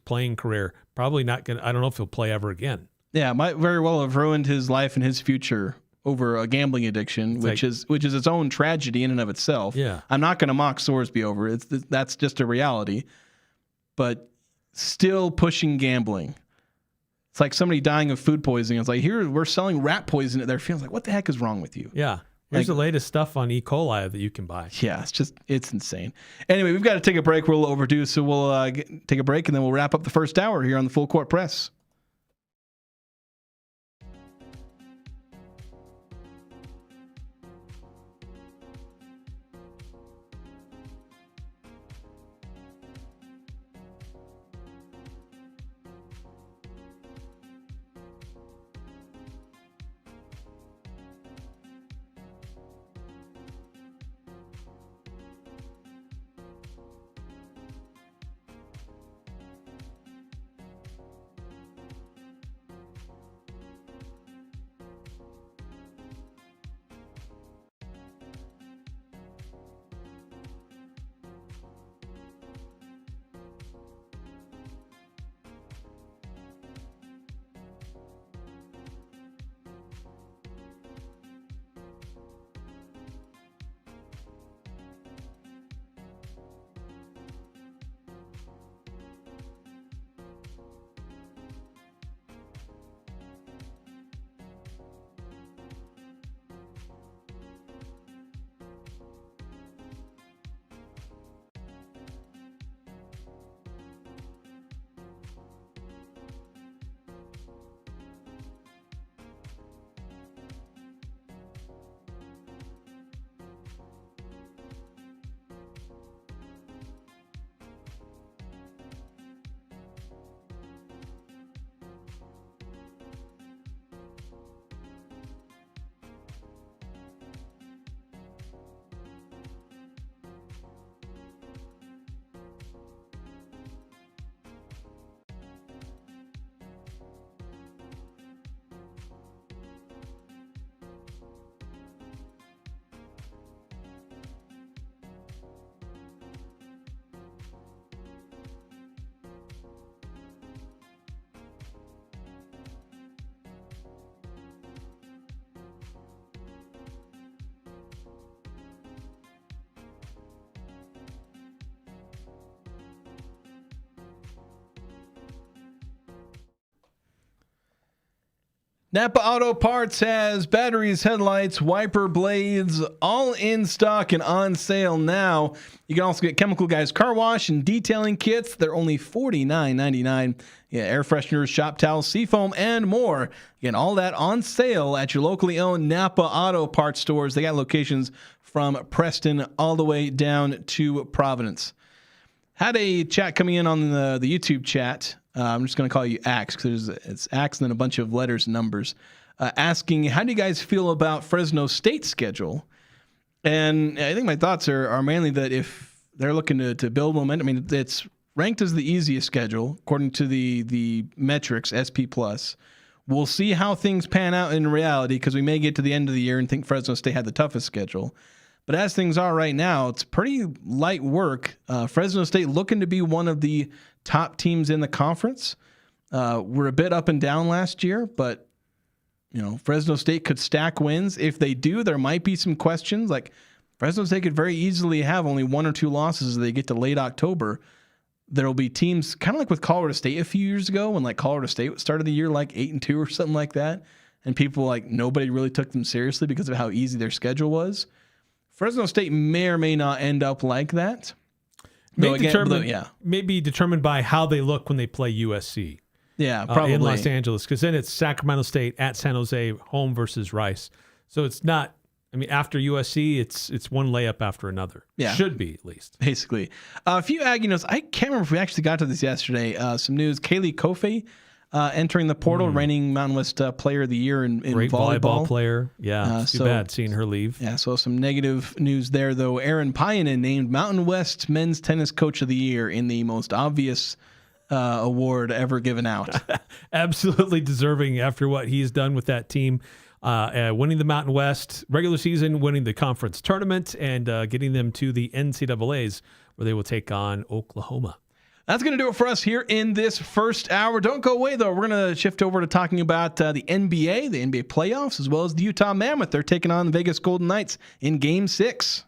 playing career. Probably not going to, I don't know if he'll play ever again. Yeah, might very well have ruined his life and his future over a gambling addiction, which is its own tragedy in and of itself. Yeah. I'm not going to mock Sorsby over it. That's just a reality. But still pushing gambling. It's like somebody dying of food poisoning. It's like, here we're selling rat poison at their fields. Like, what the heck is wrong with you? Yeah. Here's the latest stuff on E. coli that you can buy. Yeah, it's insane. Anyway, we've got to take a break. We're a little overdue, so we'll take a break, and then we'll wrap up the first hour here on the Full Court Press. Napa Auto Parts has batteries, headlights, wiper blades, all in stock and on sale now. You can also get Chemical Guys car wash and detailing kits. They're only $49.99. Yeah, air fresheners, shop towels, seafoam, and more. Again, all that on sale at your locally owned Napa Auto Parts stores. They got locations from Preston all the way down to Providence. Had a chat coming in on the YouTube chat. I'm just going to call you Axe because it's Axe and then a bunch of letters and numbers, asking, how do you guys feel about Fresno State's schedule? And I think my thoughts are mainly that if they're looking to build momentum, I mean, it's ranked as the easiest schedule according to the metrics SP plus. We'll see how things pan out in reality because we may get to the end of the year and think Fresno State had the toughest schedule. But as things are right now, it's pretty light work. Fresno State looking to be one of the top teams in the conference. We're a bit up and down last year, but Fresno State could stack wins. If they do, there might be some questions. Like Fresno State could very easily have only 1 or 2 losses as they get to late October. There'll be teams kind of like with Colorado State a few years ago when like Colorado State started the year like 8-2 or something like that. And people nobody really took them seriously because of how easy their schedule was. Fresno State may or may not end up like that. May be determined by how they look when they play USC. Yeah, probably. In Los Angeles, because then it's Sacramento State at San Jose, home versus Rice. So it's not, after USC, it's one layup after another. Yeah. Should be, at least. Basically. A few Aggie notes. I can't remember if we actually got to this yesterday. Some news. Kaylee Kofe entering the portal, reigning Mountain West Player of the Year in Great volleyball player. Yeah, it's too bad seeing her leave. Yeah, so some negative news there, though. Aaron Payanen named Mountain West Men's Tennis Coach of the Year in the most obvious award ever given out. Absolutely deserving after what he's done with that team. Winning the Mountain West regular season, winning the conference tournament, and getting them to the NCAAs where they will take on Oklahoma. That's going to do it for us here in this first hour. Don't go away, though. We're going to shift over to talking about the NBA playoffs, as well as the Utah Mammoth. They're taking on the Vegas Golden Knights in Game 6.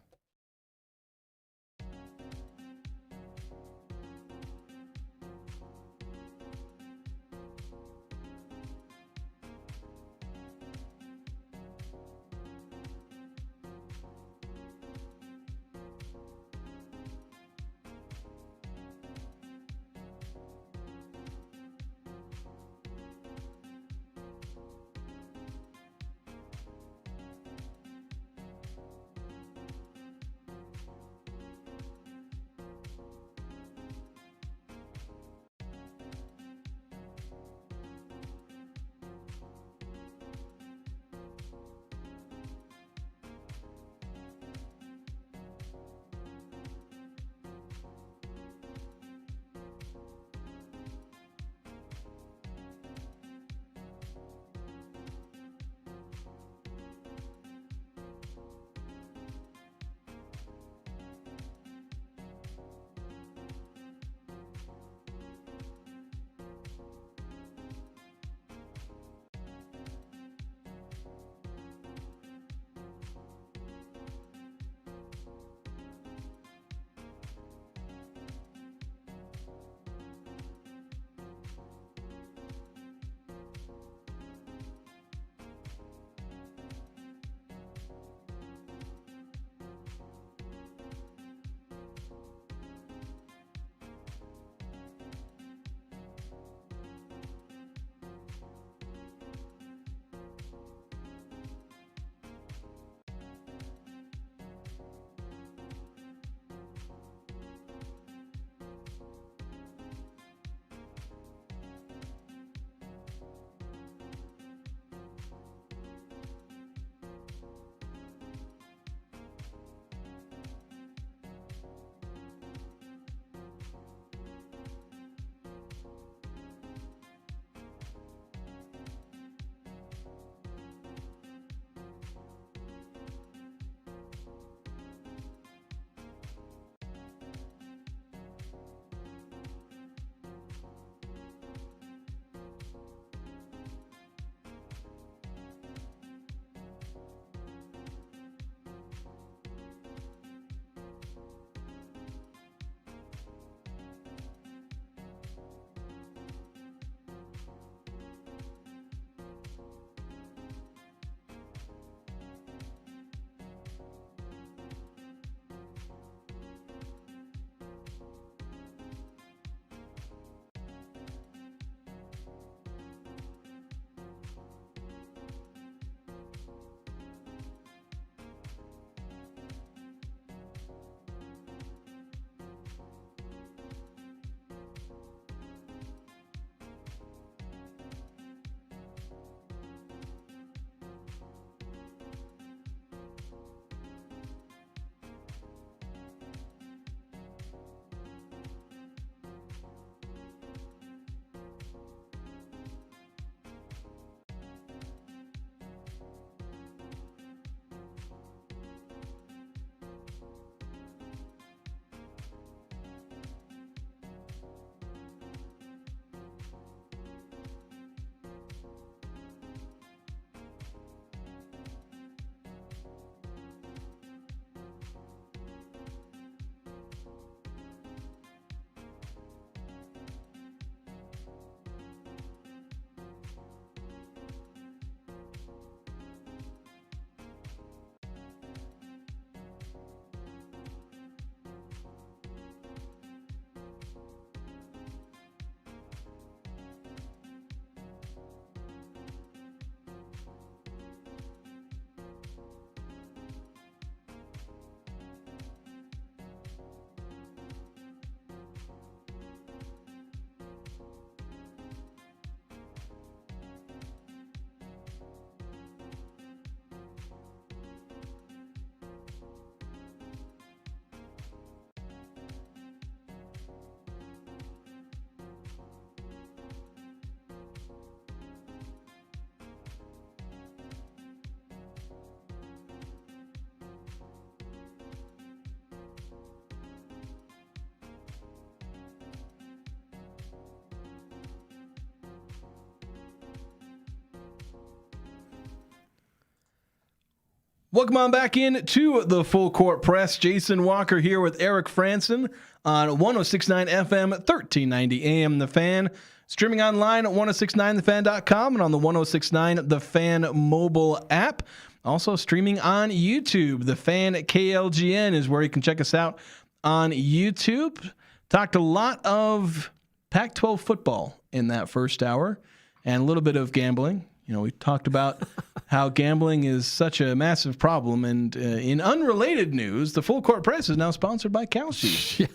Welcome on back in to the Full Court Press. Jason Walker here with Eric Frandsen on 106.9 FM, 1390 AM The Fan. Streaming online at 1069thefan.com and on the 1069 The Fan mobile app. Also streaming on YouTube. The Fan KLGN is where you can check us out on YouTube. Talked a lot of Pac-12 football in that first hour and a little bit of gambling. You know, we talked about how gambling is such a massive problem. And in unrelated news, the Full Court Press is now sponsored by Kalshi.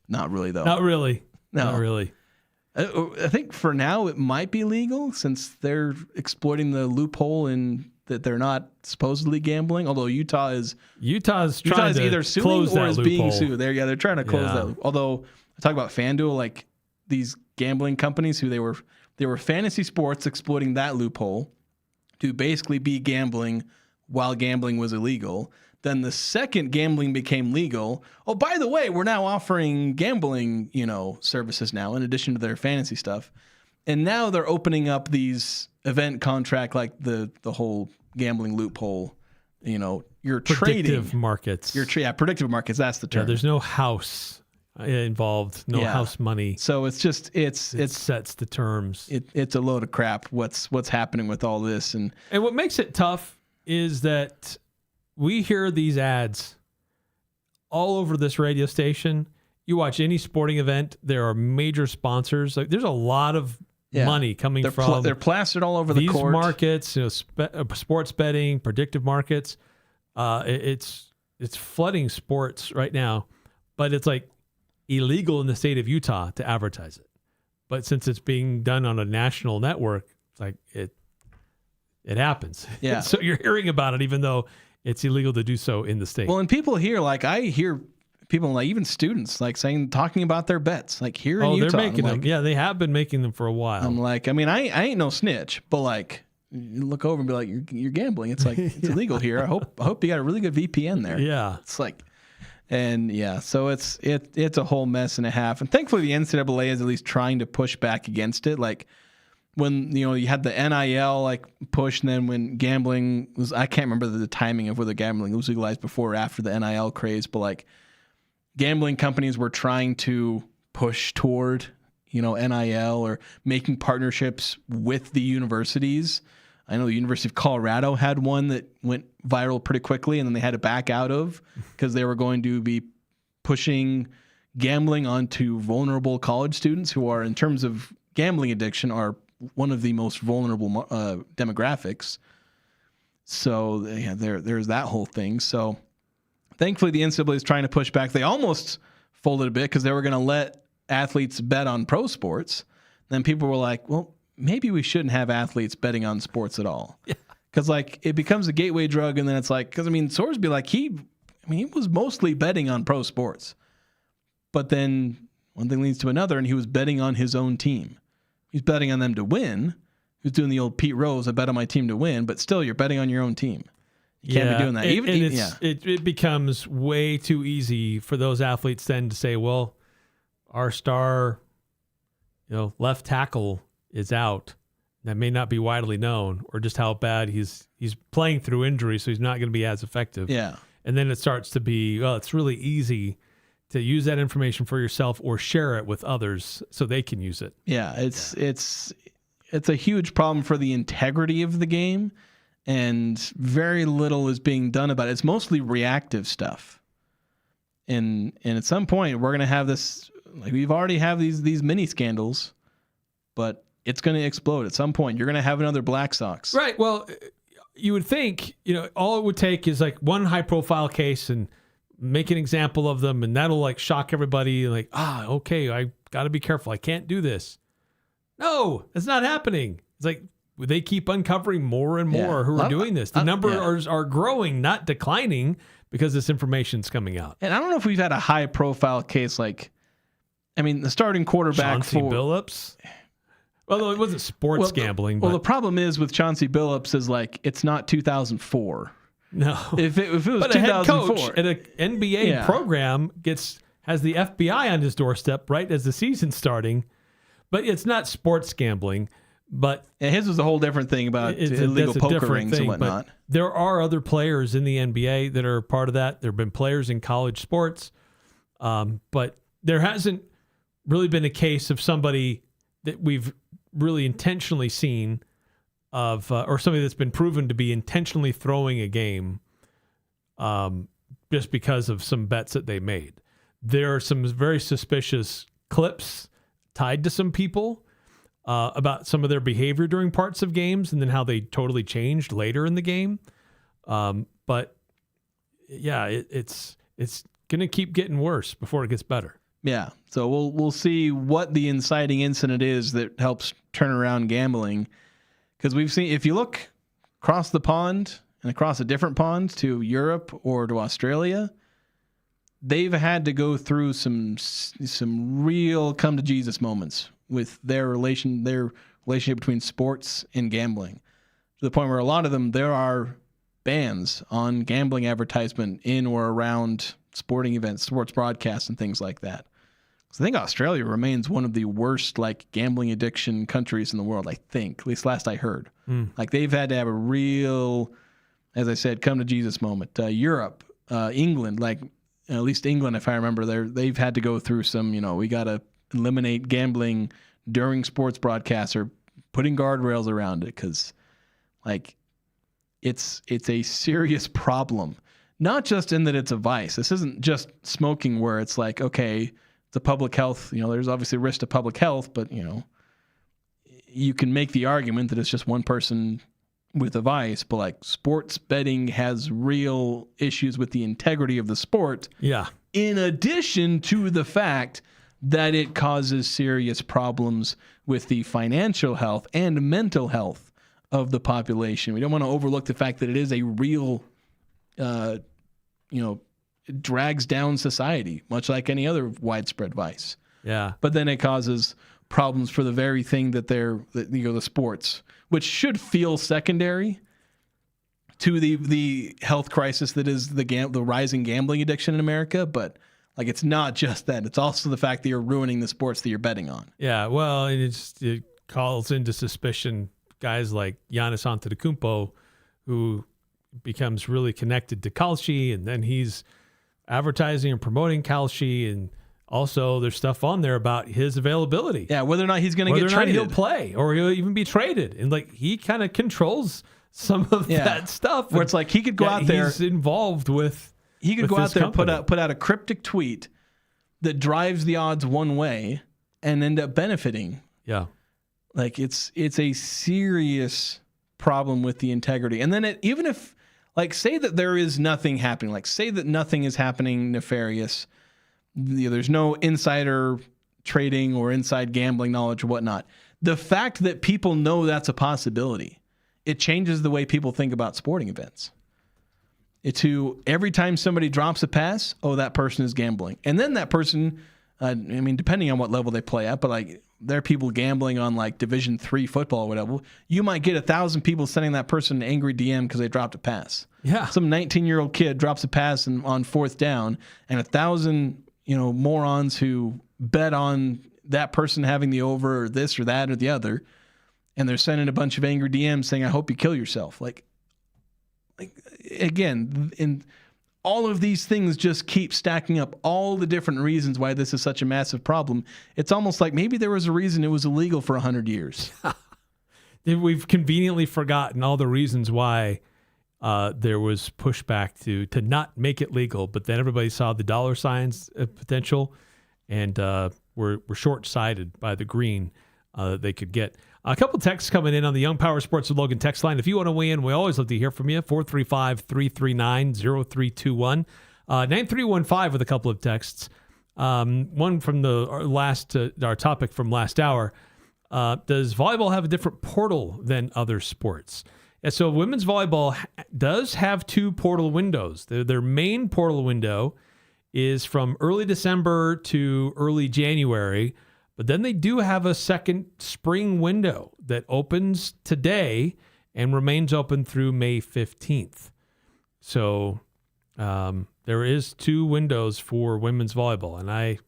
Not really, though. Not really. No. Not really. I think for now it might be legal since they're exploiting the loophole in that they're not supposedly gambling. Although Utah's trying to close either suing or is that being loophole. sued. They're trying to close that. Although I talk about FanDuel, like these gambling companies who they were fantasy sports exploiting that loophole to basically be gambling while gambling was illegal. Then the second gambling became legal. Oh, by the way, we're now offering gambling, services now in addition to their fantasy stuff. And now they're opening up these event contract, like the whole gambling loophole. You're Predictive trading markets. Predictive markets. That's the term. Yeah, there's no house involved, no house money. So it's just it sets the terms. It's a load of crap. What's happening with all this and what makes it tough is that we hear these ads all over this radio station. You watch any sporting event, there are major sponsors. Like there's a lot of money coming from. They're plastered all over the court. These markets, sports betting, predictive markets. It's flooding sports right now, but it's like illegal in the state of Utah to advertise it. But since it's being done on a national network, it's like it happens. Yeah. So you're hearing about it, even though it's illegal to do so in the state. Well, and people here, like I hear people, like even students, like talking about their bets, like here in Utah. They're making them. Yeah, they have been making them for a while. I'm like, I ain't no snitch, but like, you look over and be like, you're gambling. It's like it's illegal here. I hope you got a really good VPN there. Yeah, it's like, and so it's a whole mess and a half. And thankfully, the NCAA is at least trying to push back against it. Like when you had the NIL like push, and then when gambling was, I can't remember the timing of whether gambling was legalized before or after the NIL craze, but like gambling companies were trying to push toward NIL or making partnerships with the universities. I know the University of Colorado had one that went viral pretty quickly, and then they had to back out of because they were going to be pushing gambling onto vulnerable college students who are, in terms of gambling addiction, are one of the most vulnerable demographics. So there's that whole thing. So thankfully, the NCAA is trying to push back. They almost folded a bit because they were going to let athletes bet on pro sports. Then people were like, well, maybe we shouldn't have athletes betting on sports at all. Because like it becomes a gateway drug, and then it's like, because Sorsby, like he was mostly betting on pro sports. But then one thing leads to another, and he was betting on his own team. He's betting on them to win. He was doing the old Pete Rose, I bet on my team to win, but still you're betting on your own team. You can't be doing that. It becomes way too easy for those athletes then to say, well, our star, left tackle is out. That may not be widely known, or just how bad he's playing through injury, so he's not going to be as effective. Yeah. And then it starts to be, well, it's really easy to use that information for yourself or share it with others so they can use it. Yeah, it's a huge problem for the integrity of the game, and very little is being done about it. It's mostly reactive stuff. And at some point we're going to have this, like we've already have these mini scandals, but it's going to explode at some point. You're going to have another Black Sox. Right. Well, you would think, all it would take is like one high profile case and make an example of them, and that'll like shock everybody. Like, okay, I got to be careful. I can't do this. No, it's not happening. It's like they keep uncovering more and more who are doing this. The numbers are growing, not declining, because this information's coming out. And I don't know if we've had a high profile case like, the starting quarterback Chauncey Billups. Well, it wasn't sports gambling. Well, the problem is with Chauncey Billups is like it's not 2004. No, if it was but 2004, a head coach at an NBA program has the FBI on his doorstep right as the season's starting, but it's not sports gambling. But his was a whole different thing about illegal poker rings and whatnot. There are other players in the NBA that are part of that. There have been players in college sports. But there hasn't really been a case of somebody that we've really intentionally seen or somebody that's been proven to be intentionally throwing a game just because of some bets that they made. There are some very suspicious clips tied to some people about some of their behavior during parts of games and then how they totally changed later in the game. But yeah, it's going to keep getting worse before it gets better. Yeah. So we'll see what the inciting incident is that helps turn around gambling. Because we've seen, if you look across the pond and across a different pond to Europe or to Australia, they've had to go through some real come to Jesus moments with their relationship between sports and gambling, to the point where a lot of them, there are bans on gambling advertisement in or around sporting events, sports broadcasts, and things like that. So I think Australia remains one of the worst gambling addiction countries in the world, I think, at least last I heard. They've had to have a real, as I said, come to Jesus moment. Europe, England, at least England, if I remember, they've had to go through some, we got to eliminate gambling during sports broadcasts or putting guardrails around it, because it's a serious problem. Not just in that it's a vice. This isn't just smoking where it's okay, it's a public health, there's obviously risk to public health, but you can make the argument that it's just one person with a vice, but sports betting has real issues with the integrity of the sport. Yeah. In addition to the fact that it causes serious problems with the financial health and mental health of the population. We don't want to overlook the fact that it is a real, it drags down society, much like any other widespread vice. Yeah. But then it causes problems for the very thing that the sports, which should feel secondary to the health crisis that is the rising gambling addiction in America. But it's not just that; it's also the fact that you're ruining the sports that you're betting on. Yeah, well, it calls into suspicion guys like Giannis Antetokounmpo, who becomes really connected to Kalshi, and then he's advertising and promoting Kalshi, and also there's stuff on there about his availability. Yeah, whether or not he's going to get traded, he'll play, or he'll even be traded, and he kind of controls some of that stuff. Where it's he could go out there, he's involved with. He could go out there and put out a cryptic tweet that drives the odds one way and end up benefiting. Yeah. It's a serious problem with the integrity. And then even if say that there is nothing happening, say that nothing is happening nefarious, there's no insider trading or inside gambling knowledge or whatnot. The fact that people know that's a possibility, it changes the way people think about sporting events. It's every time somebody drops a pass, that person is gambling. And then that person, depending on what level they play at, but there are people gambling on Division III football or whatever. You might get 1,000 people sending that person an angry DM because they dropped a pass. Yeah. Some 19-year-old kid drops a pass on fourth down, and 1,000 morons who bet on that person having the over or this or that or the other, and they're sending a bunch of angry DMs saying, "I hope you kill yourself." Again, in all of these things just keep stacking up, all the different reasons why this is such a massive problem. It's almost like maybe there was a reason it was illegal for 100 years. We've conveniently forgotten all the reasons why there was pushback to not make it legal, but then everybody saw the dollar signs potential, and were short-sighted by the green that they could get. A couple texts coming in on the Young Power Sports with Logan text line. If you want to weigh in, we always love to hear from you. 435-339-0321. 9315 with a couple of texts. One from our topic from last hour. Does volleyball have a different portal than other sports? And so women's volleyball does have two portal windows. Their main portal window is from early December to early January. But then they do have a second spring window that opens today and remains open through May 15th. So there is two windows for women's volleyball. And I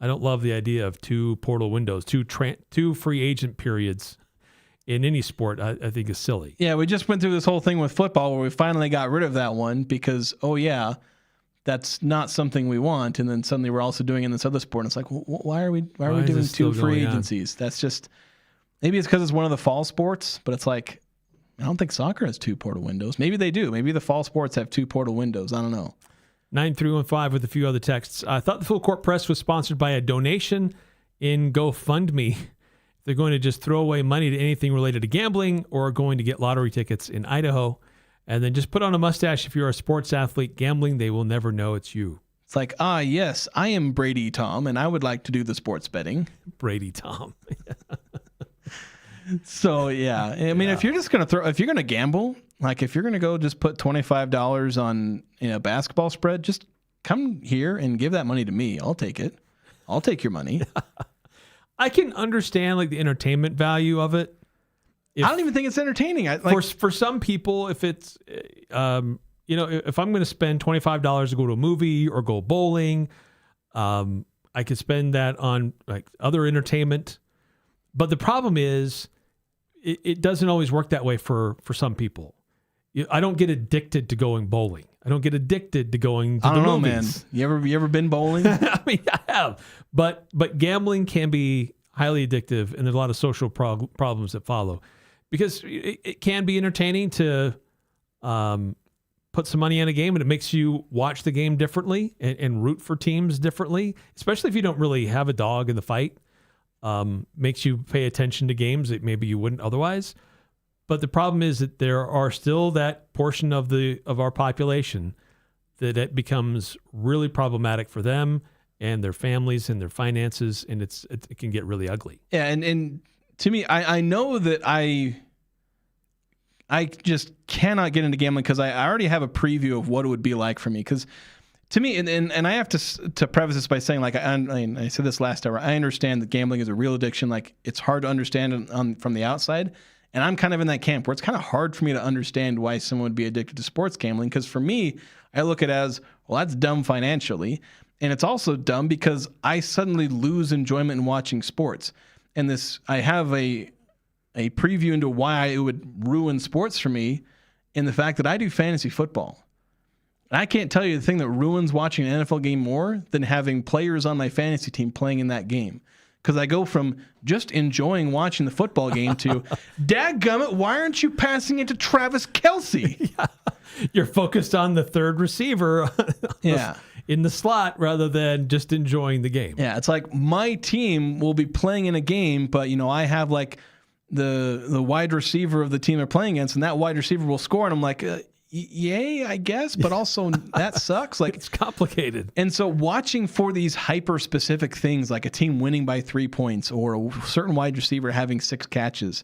don't love the idea of two portal windows, two free agent periods in any sport, I think is silly. Yeah, we just went through this whole thing with football where we finally got rid of that one because, that's not something we want. And then suddenly we're also doing it in this other sport. And it's like, why are we doing two free agencies? That's just, maybe it's because it's one of the fall sports, but it's like, I don't think soccer has 2 portal windows. Maybe they do. Maybe the fall sports have 2 portal windows. I don't know. 9315 with a few other texts. I thought the Full Court Press was sponsored by a donation in GoFundMe. They're going to just throw away money to anything related to gambling or going to get lottery tickets in Idaho. And then just put on a mustache if you're a sports athlete. Gambling, they will never know it's you. It's like, yes, I am Brady Tom, and I would like to do the sports betting. Brady Tom. So, yeah. I mean, if you're just going to if you're going to gamble, like if you're going to go just put $25 on a basketball spread, just come here and give that money to me. I'll take it. I'll take your money. I can understand like the entertainment value of it. I don't even think it's entertaining. For some people, if it's, if I'm going to spend $25 to go to a movie or go bowling, I could spend that on like other entertainment. But the problem is, it doesn't always work that way for some people. I don't get addicted to going bowling. I don't get addicted to going to the movies. I don't know, man. You ever been bowling? I mean, I have. But gambling can be highly addictive, and there's a lot of social problems that follow. Because it can be entertaining to put some money in a game, and it makes you watch the game differently and root for teams differently, especially if you don't really have a dog in the fight. Makes you pay attention to games that maybe you wouldn't otherwise. But the problem is that there are still that portion of our population that it becomes really problematic for them and their families and their finances, and it can get really ugly. Yeah, and to me, I know that I just cannot get into gambling because I already have a preview of what it would be like for me. Because to me, and I have to preface this by saying, like, I said this last hour, I understand that gambling is a real addiction. Like, it's hard to understand from the outside. And I'm kind of in that camp where it's kind of hard for me to understand why someone would be addicted to sports gambling. Because for me, I look at it as, well, that's dumb financially. And it's also dumb because I suddenly lose enjoyment in watching sports. And I have a preview into why it would ruin sports for me in the fact that I do fantasy football. And I can't tell you the thing that ruins watching an NFL game more than having players on my fantasy team playing in that game. Because I go from just enjoying watching the football game to, dadgummit, why aren't you passing it to Travis Kelce? Yeah. You're focused on the third receiver in the slot rather than just enjoying the game. Yeah, it's like my team will be playing in a game, but I have like the wide receiver of the team they're playing against, and that wide receiver will score, and I'm like, yay, I guess, but also that sucks. Like, it's complicated. And so watching for these hyper-specific things, like a team winning by 3 points or a certain wide receiver having 6 catches,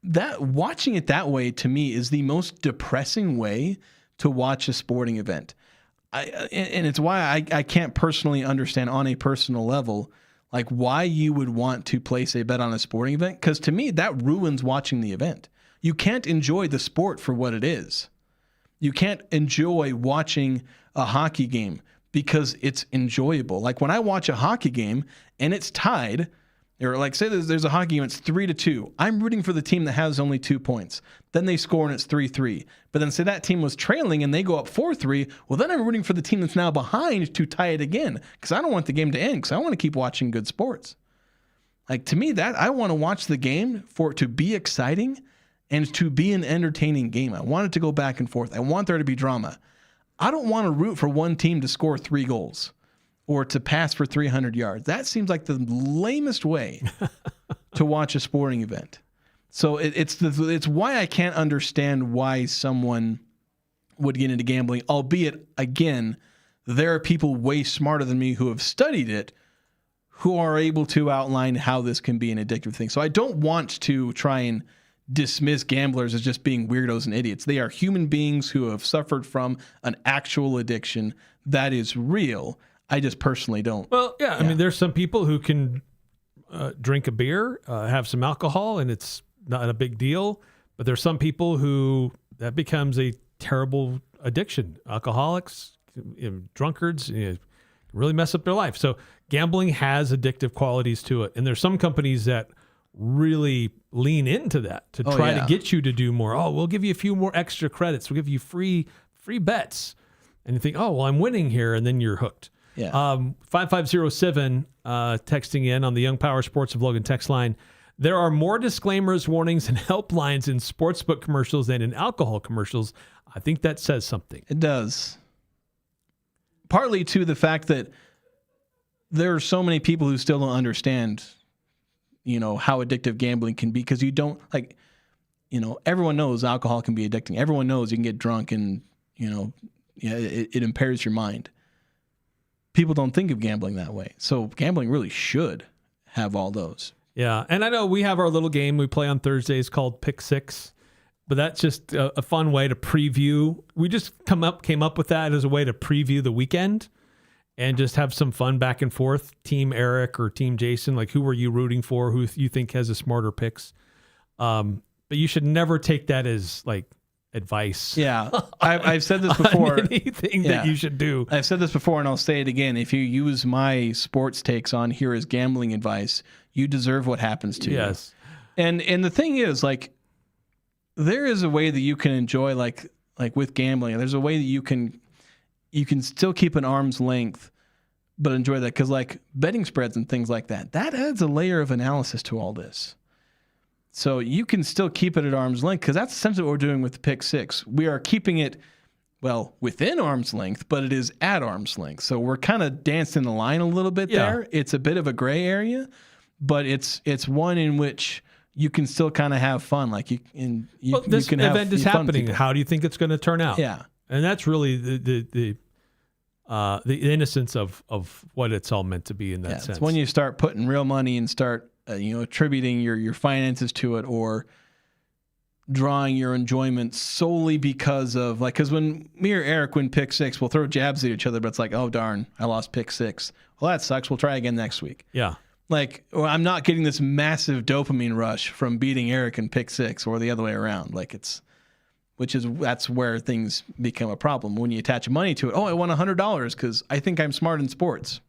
watching it that way to me is the most depressing way to watch a sporting event. And it's why I can't personally understand on a personal level, like why you would want to place a bet on a sporting event. Because to me, that ruins watching the event. You can't enjoy the sport for what it is. You can't enjoy watching a hockey game because it's enjoyable. Like when I watch a hockey game and it's tied, or like say there's a hockey game, it's 3-2. I'm rooting for the team that has only 2 points. Then they score and it's 3-3. But then say that team was trailing and they go up 4-3. Well, then I'm rooting for the team that's now behind to tie it again because I don't want the game to end because I want to keep watching good sports. Like to me, that I want to watch the game for it to be exciting and to be an entertaining game. I want it to go back and forth. I want there to be drama. I don't want to root for one team to score 3 goals or to pass for 300 yards. That seems like the lamest way to watch a sporting event. So it's why I can't understand why someone would get into gambling, albeit, again, there are people way smarter than me who have studied it who are able to outline how this can be an addictive thing. So I don't want to try and dismiss gamblers as just being weirdos and idiots. They are human beings who have suffered from an actual addiction that is real. I just personally don't. Well, yeah. I mean, there's some people who can drink a beer, have some alcohol, and it's not a big deal. But there's some people who that becomes a terrible addiction. Alcoholics, drunkards, really mess up their life. So gambling has addictive qualities to it. And there's some companies that really lean into that to try to get you to do more. Oh, we'll give you a few more extra credits. We'll give you free bets. And you think, oh, well, I'm winning here. And then you're hooked. Yeah. 5507 texting in on the Young Power Sports of Logan text line. There are more disclaimers, warnings, and helplines in sportsbook commercials than in alcohol commercials. I think that says something. It does. Partly to the fact that there are so many people who still don't understand, how addictive gambling can be, because you don't everyone knows alcohol can be addicting. Everyone knows you can get drunk and, it impairs your mind. People don't think of gambling that way. So gambling really should have all those. Yeah, and I know we have our little game we play on Thursdays called Pick Six, but that's just a fun way to preview. We just came up with that as a way to preview the weekend and just have some fun back and forth. Team Eric or Team Jason, like who are you rooting for? Who you think has the smarter picks? But you should never take that as like advice. Yeah, I've said this before. Anything that you should do. I've said this before, and I'll say it again. If you use my sports takes on here as gambling advice, you deserve what happens to you. Yes. And the thing is, like, there is a way that you can enjoy, like with gambling. There's a way that you can still keep an arm's length, but enjoy that, because like betting spreads and things like that adds a layer of analysis to all this. So you can still keep it at arm's length, because that's essentially what we're doing with the Pick Six. We are keeping it, within arm's length, but it is at arm's length. So we're kind of dancing the line a little bit there. It's a bit of a gray area, but it's one in which you can still kind of have fun. Like this event is happening. How do you think it's going to turn out? Yeah, and that's really the innocence of what it's all meant to be in that sense. It's when you start putting real money and start attributing your finances to it, or drawing your enjoyment solely because when me or Eric win Pick Six, we'll throw jabs at each other, but it's like, oh darn, I lost Pick Six. Well, that sucks. We'll try again next week. Yeah. I'm not getting this massive dopamine rush from beating Eric in Pick Six, or the other way around. That's where things become a problem when you attach money to it. Oh, I won $100 because I think I'm smart in sports.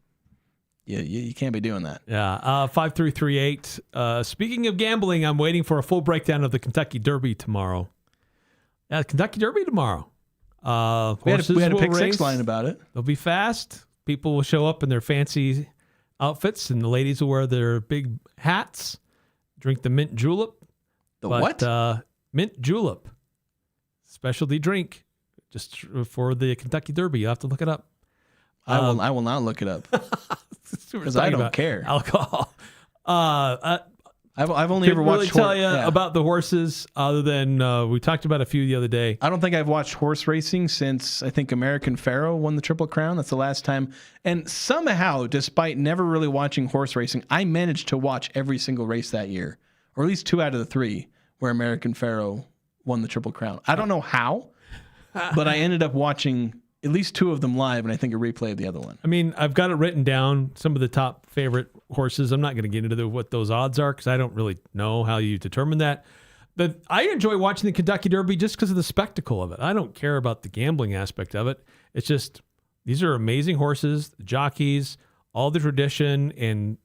Yeah, you can't be doing that. Yeah. 5338. Speaking of gambling, I'm waiting for a full breakdown of the Kentucky Derby tomorrow. Yeah, Kentucky Derby tomorrow. We had a Pick Six line about it. They'll be fast. People will show up in their fancy outfits, and the ladies will wear their big hats, drink the mint julep. What? Mint julep. Specialty drink just for the Kentucky Derby. You'll have to look it up. I will not look it up because I don't care. Alcohol. I've only ever watched. Tell you about the horses other than we talked about a few the other day. I don't think I've watched horse racing since I think American Pharoah won the Triple Crown. That's the last time. And somehow, despite never really watching horse racing, I managed to watch every single race that year, or at least 2 out of the 3 where American Pharoah won the Triple Crown. I don't know how, but I ended up watching at least 2 of them live, and I think a replay of the other one. I mean, I've got it written down, some of the top favorite horses. I'm not going to get into what those odds are because I don't really know how you determine that. But I enjoy watching the Kentucky Derby just because of the spectacle of it. I don't care about the gambling aspect of it. It's just these are amazing horses, the jockeys, all the tradition and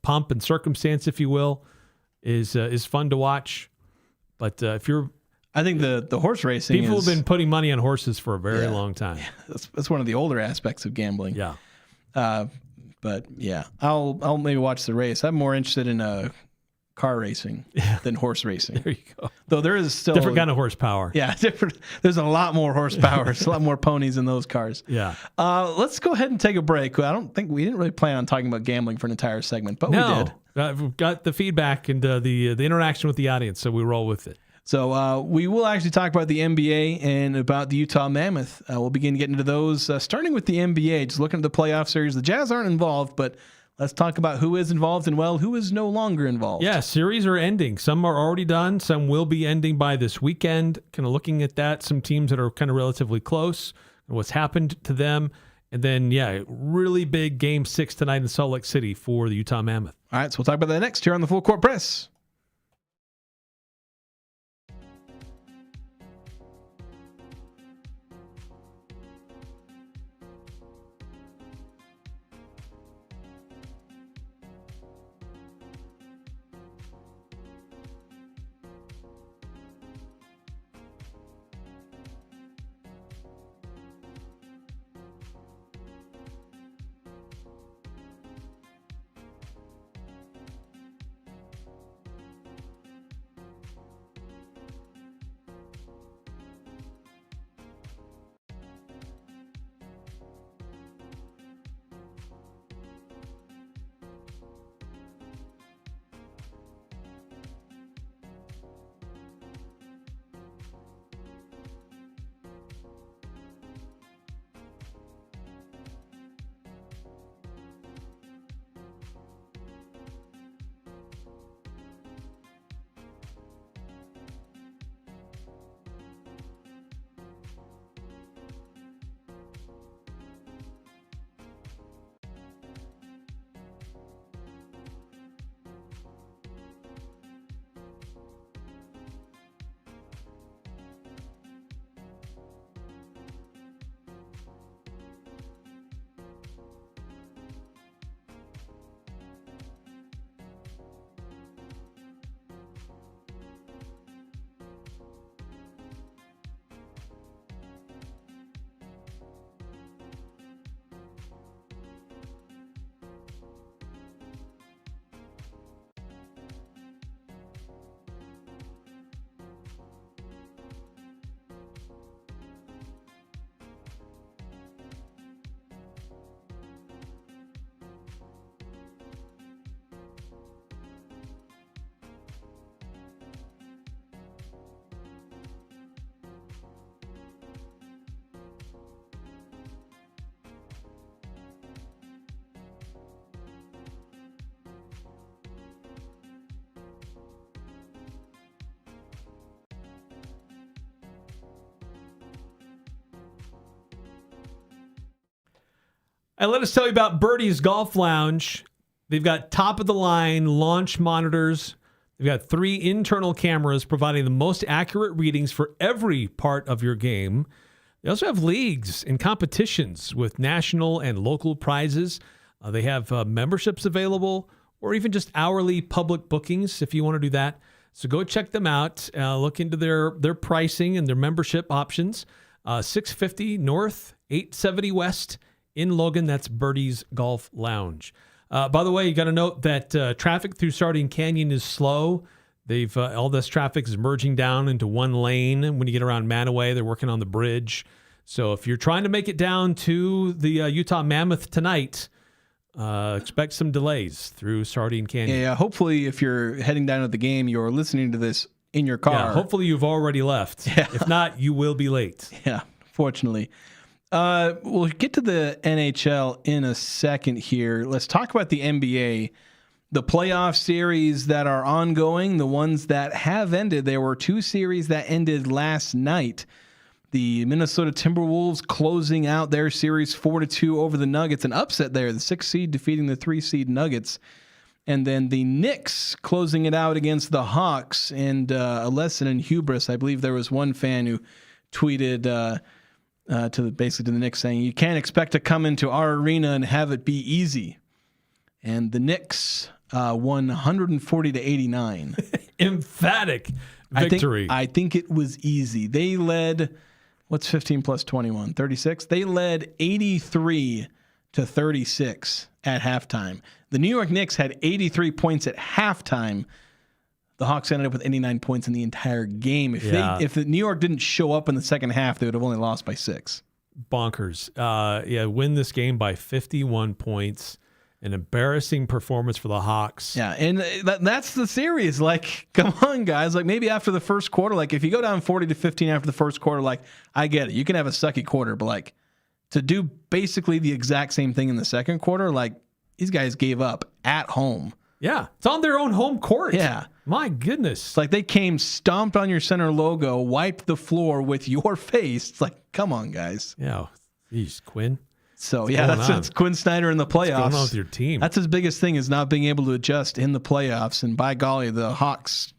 pomp and circumstance, if you will, is fun to watch. But if you're I think the horse racing. People have been putting money on horses for a very long time. Yeah, that's one of the older aspects of gambling. Yeah. But yeah, I'll maybe watch the race. I'm more interested in car racing than horse racing. There you go. Though there is still different kind of horsepower. Yeah, different. There's a lot more horsepower. There's a lot more ponies in those cars. Yeah. Let's go ahead and take a break. I don't think we didn't really plan on talking about gambling for an entire segment, but we did. We've got the feedback and the interaction with the audience, so we roll with it. So we will actually talk about the NBA and about the Utah Mammoth. We'll begin getting into those, starting with the NBA, just looking at the playoff series. The Jazz aren't involved, but let's talk about who is involved and, who is no longer involved. Yeah, series are ending. Some are already done. Some will be ending by this weekend. Kind of looking at that, some teams that are kind of relatively close, and what's happened to them. And then, really big Game 6 tonight in Salt Lake City for the Utah Mammoth. All right, so we'll talk about that next here on the Full Court Press. And let us tell you about Birdie's Golf Lounge. They've got top-of-the-line launch monitors. They've got 3 internal cameras providing the most accurate readings for every part of your game. They also have leagues and competitions with national and local prizes. They have memberships available or even just hourly public bookings if you want to do that. So go check them out. Look into their pricing and their membership options. 650 North, 870 West in Logan. That's Birdie's Golf Lounge. By the way, you got to note that traffic through Sardine Canyon is slow. They've all this traffic is merging down into one lane. When you get around Manaway, they're working on the bridge. So if you're trying to make it down to the Utah Mammoth tonight, expect some delays through Sardine Canyon. Yeah, hopefully if you're heading down to the game, you're listening to this in your car. Yeah, hopefully you've already left. Yeah. If not, you will be late. Yeah, fortunately. We'll get to the NHL in a second here. Let's talk about the NBA. The playoff series that are ongoing, the ones that have ended. There were 2 series that ended last night. The Minnesota Timberwolves closing out their series 4-2 over the Nuggets. An upset there, the 6th seed defeating the 3 seed Nuggets. And then the Knicks closing it out against the Hawks. And a lesson in hubris. I believe there was one fan who tweeted basically to the Knicks saying, "You can't expect to come into our arena and have it be easy." And the Knicks won 140-89. Emphatic victory. I think it was easy. They led, what's 15 plus 21? 36? They led 83-36 at halftime. The New York Knicks had 83 points at halftime. The Hawks ended up with 89 points in the entire game. If the New York didn't show up in the second half, they would have only lost by 6. Bonkers. Win this game by 51 points. An embarrassing performance for the Hawks. Yeah, and that's the series. Like, come on, guys. Like, maybe after the first quarter, like, if you go down 40-15 after the first quarter, like, I get it. You can have a sucky quarter, but, like, to do basically the exact same thing in the second quarter, like, these guys gave up at home. Yeah, it's on their own home court. Yeah. My goodness. It's like they came, stomped on your center logo, wiped the floor with your face. It's like, come on, guys. Yeah. Geez, Quinn. So, yeah, that's Quinn Snyder in the playoffs. What's going on with your team? That's his biggest thing, is not being able to adjust in the playoffs. And by golly, the Hawks,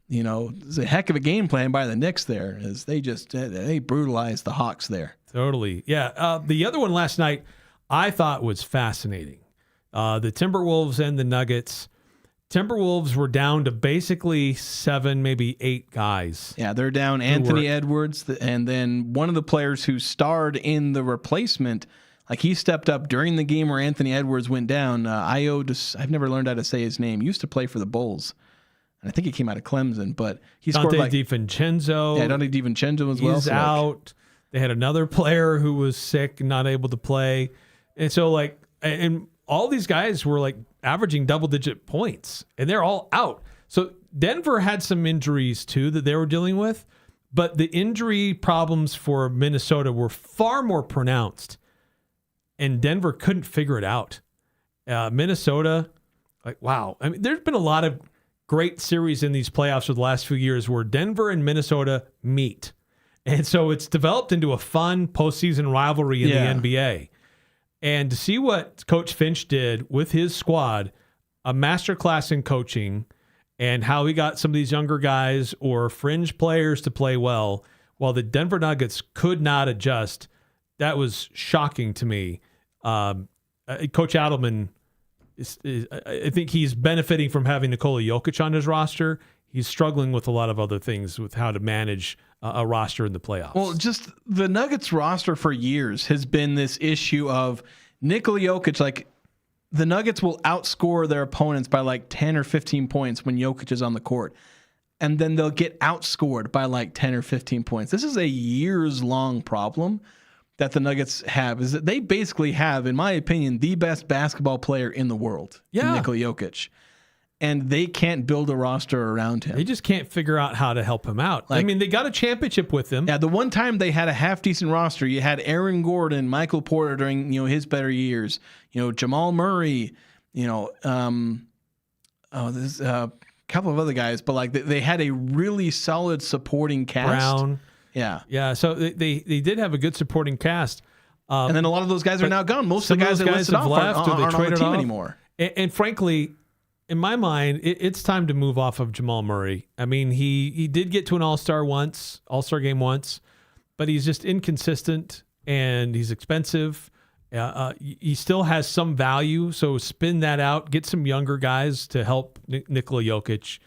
it's a heck of a game plan by the Knicks there, as they brutalized the Hawks there. Totally. Yeah. The other one last night I thought was fascinating. The Timberwolves and the Nuggets. Timberwolves were down to basically 7, maybe 8 guys. Yeah, they're down Anthony Edwards, and then one of the players who starred in the replacement, like, he stepped up during the game where Anthony Edwards went down. I've never learned how to say his name. He used to play for the Bulls, and I think he came out of Clemson, but he scored like DiVincenzo. Yeah, Dante DiVincenzo as well. He's out. They had another player who was sick, not able to play, and so and all these guys were like averaging double-digit points, and they're all out. So Denver had some injuries too that they were dealing with, but the injury problems for Minnesota were far more pronounced, and Denver couldn't figure it out. Minnesota, wow. I mean, there's been a lot of great series in these playoffs for the last few years where Denver and Minnesota meet, and so it's developed into a fun postseason rivalry in the NBA. And to see what Coach Finch did with his squad, a masterclass in coaching, and how he got some of these younger guys or fringe players to play well, while the Denver Nuggets could not adjust, that was shocking to me. Coach Adelman, I think he's benefiting from having Nikola Jokic on his roster. He's struggling with a lot of other things with how to manage a roster in the playoffs. Well, just the Nuggets roster for years has been this issue of Nikola Jokic. Like, the Nuggets will outscore their opponents by like 10 or 15 points when Jokic is on the court, and then they'll get outscored by like 10 or 15 points. This is a years-long problem that the Nuggets have, is that they basically have, in my opinion, the best basketball player in the world, Nikola Jokic. And they can't build a roster around him. They just can't figure out how to help him out. I mean, they got a championship with him. Yeah, the one time they had a half-decent roster, you had Aaron Gordon, Michael Porter during his better years, Jamal Murray, there's a couple of other guys, but they had a really solid supporting cast. Brown. Yeah. Yeah, so they did have a good supporting cast. And then a lot of those guys are now gone. Most of the guys that listed off aren't on the team anymore. And frankly, in my mind, it's time to move off of Jamal Murray. I mean, he did get to an All-Star game once, but he's just inconsistent and he's expensive. He still has some value, so spin that out. Get some younger guys to help Nikola Jokic,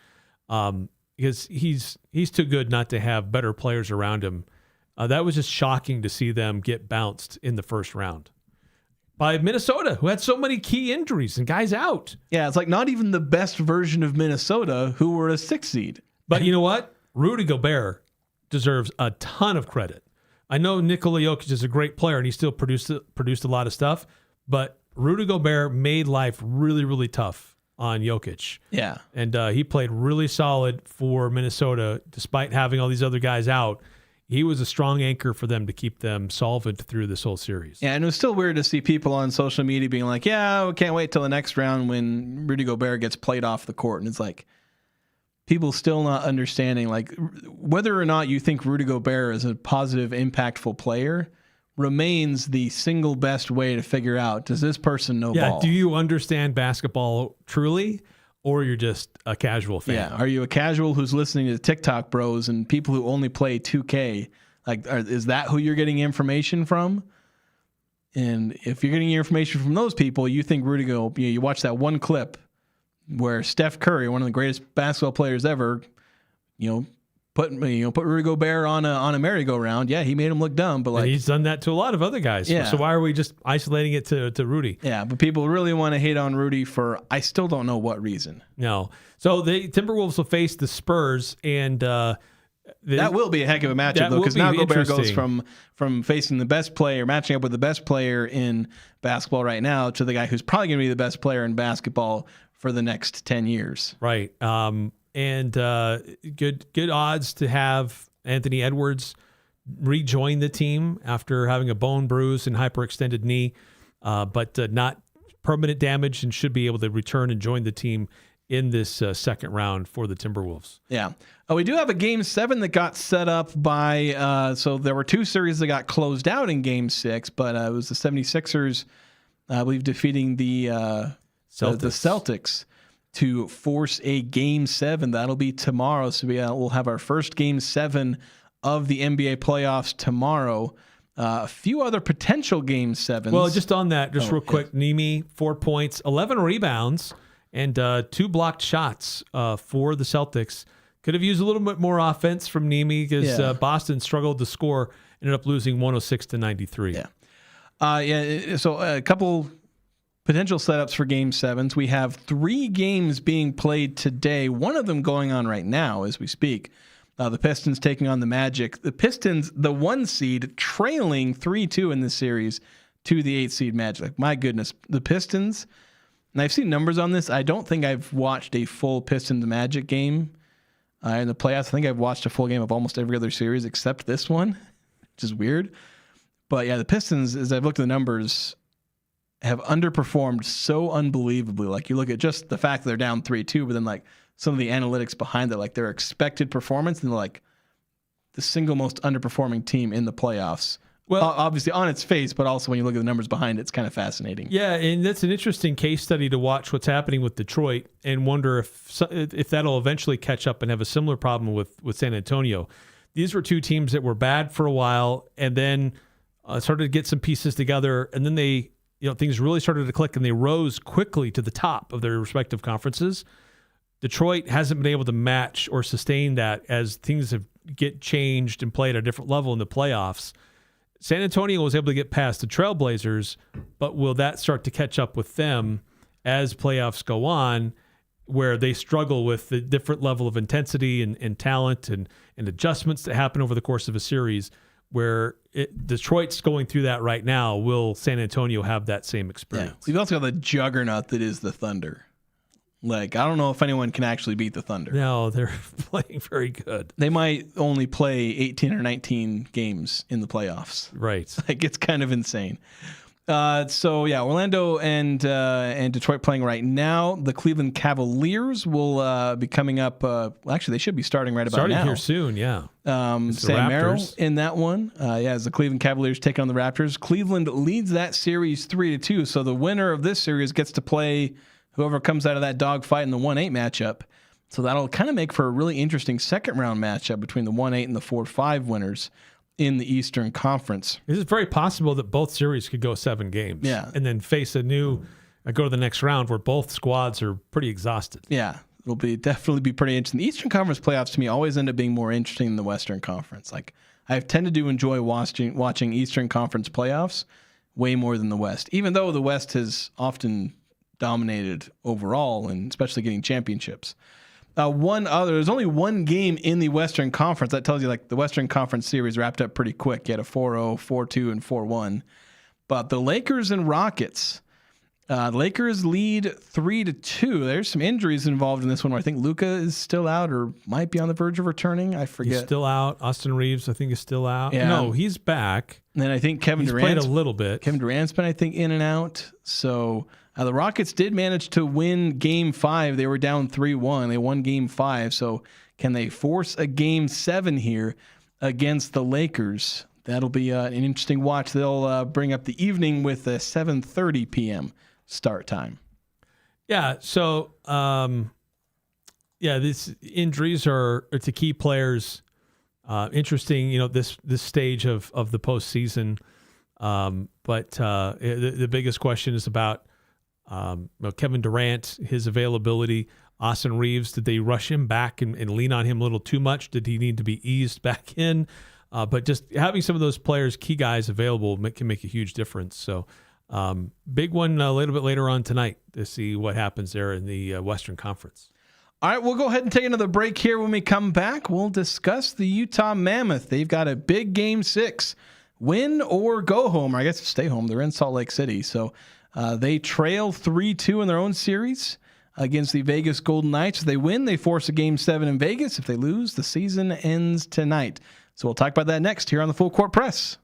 because he's too good not to have better players around him. That was just shocking to see them get bounced in the first round by Minnesota, who had so many key injuries and guys out. Yeah, it's like not even the best version of Minnesota, who were a 6th seed. But you know what? Rudy Gobert deserves a ton of credit. I know Nikola Jokic is a great player and he still produced a lot of stuff, but Rudy Gobert made life really, really tough on Jokic. Yeah. And he played really solid for Minnesota despite having all these other guys out. He was a strong anchor for them to keep them solvent through this whole series. Yeah, and it was still weird to see people on social media being like, yeah, we can't wait till the next round when Rudy Gobert gets played off the court. And it's like, people still not understanding, like, whether or not you think Rudy Gobert is a positive, impactful player remains the single best way to figure out, does this person know ball? Do you understand basketball truly, or you're just a casual fan? Yeah, are you a casual who's listening to TikTok bros and people who only play 2K? Like, is that who you're getting information from? And if you're getting your information from those people, you think Rudy Gobert, you watch that one clip where Steph Curry, one of the greatest basketball players ever, put Rudy Gobert on a merry-go-round. Yeah, he made him look dumb, but and he's done that to a lot of other guys. Yeah. So why are we just isolating it to Rudy? Yeah, but people really want to hate on Rudy for I still don't know what reason. No. So the Timberwolves will face the Spurs, and that will be a heck of a matchup, though, because now Gobert goes from facing the best player, matching up with the best player in basketball right now, to the guy who's probably going to be the best player in basketball for the next 10 years. Right. And good odds to have Anthony Edwards rejoin the team after having a bone bruise and hyperextended knee, but not permanent damage, and should be able to return and join the team in this second round for the Timberwolves. Yeah. We do have a Game 7 that got set up by, so there were 2 series that got closed out in Game 6, but it was the 76ers, I believe, defeating the Celtics to force a Game 7. That'll be tomorrow. So we'll have our first Game 7 of the NBA playoffs tomorrow. A few other potential Game 7s. Well, just on that, real quick, Nimi, 4 points, 11 rebounds, and 2 blocked shots for the Celtics. Could have used a little bit more offense from Nimi because Boston struggled to score, ended up losing 106-93. Yeah. So a couple potential setups for Game 7s. We have 3 games being played today. One of them going on right now as we speak. The Pistons taking on the Magic. The Pistons, the 1 seed, trailing 3-2 in this series to the 8 seed Magic. Like, my goodness, the Pistons, and I've seen numbers on this. I don't think I've watched a full Pistons Magic game in the playoffs. I think I've watched a full game of almost every other series except this one, which is weird. But yeah, the Pistons, as I've looked at the numbers, have underperformed so unbelievably. Like, you look at just the fact that they're down 3-2, but then like some of the analytics behind it, like their expected performance, and like the single most underperforming team in the playoffs. Well, obviously on its face, but also when you look at the numbers behind it, it's kind of fascinating. Yeah, and that's an interesting case study to watch what's happening with Detroit and wonder if that'll eventually catch up and have a similar problem with San Antonio. These were 2 teams that were bad for a while, and then started to get some pieces together, and then they, things really started to click, and they rose quickly to the top of their respective conferences. Detroit hasn't been able to match or sustain that as things have get changed and played at a different level in the playoffs. San Antonio was able to get past the Trailblazers, but will that start to catch up with them as playoffs go on, where they struggle with the different level of intensity and talent and adjustments that happen over the course of a series, where Detroit's going through that right now. Will San Antonio have that same experience? Yeah. We've also got the juggernaut that is the Thunder. Like, I don't know if anyone can actually beat the Thunder. No, they're playing very good. They might only play 18 or 19 games in the playoffs. Right. Like, it's kind of insane. Orlando and Detroit playing right now. The Cleveland Cavaliers will be coming up. Actually, they should be starting right about now. Here soon, yeah. Sam Merrill in that one. As the Cleveland Cavaliers take on the Raptors. Cleveland leads that series 3-2. So the winner of this series gets to play whoever comes out of that dogfight in the 1-8 matchup. So that'll kind of make for a really interesting second round matchup between the 1-8 and the 4-5 winners in the Eastern Conference. It is very possible that both series could go 7 games. Yeah. And then face go to the next round where both squads are pretty exhausted. Yeah. It'll definitely be pretty interesting. The Eastern Conference playoffs to me always end up being more interesting than the Western Conference. Like I've tended to enjoy watching Eastern Conference playoffs way more than the West, even though the West has often dominated overall and especially getting championships. There's only one game in the Western Conference. That tells you like the Western Conference series wrapped up pretty quick. You had a 4-0, 4-2, and 4-1. But the Lakers and Rockets, the Lakers lead 3-2. There's some injuries involved in this one where I think Luka is still out or might be on the verge of returning. I forget. He's still out. Austin Reeves, I think, is still out. Yeah. No, he's back. And then I think He's played a little bit. Kevin Durant's been, I think, in and out. So the Rockets did manage to win Game 5. They were down 3-1. They won Game 5. So can they force a Game 7 here against the Lakers? That'll be an interesting watch. They'll bring up the evening with a 7:30 p.m. start time. Yeah. So, these injuries are to key players. Interesting, this stage of the postseason. But the biggest question is about Kevin Durant, his availability. Austin Reeves, did they rush him back and lean on him a little too much? Did he need to be eased back in? But just having some of those players, key guys available, can make a huge difference. So big one a little bit later on tonight to see what happens there in the Western Conference. All right, we'll go ahead and take another break here. When we come back, we'll discuss the Utah Mammoth. They've got a big Game 6. Win or go home, or I guess stay home. They're in Salt Lake City. So they trail 3-2 in their own series against the Vegas Golden Knights. If they win, they force a Game 7 in Vegas. If they lose, the season ends tonight. So we'll talk about that next here on the Full Court Press.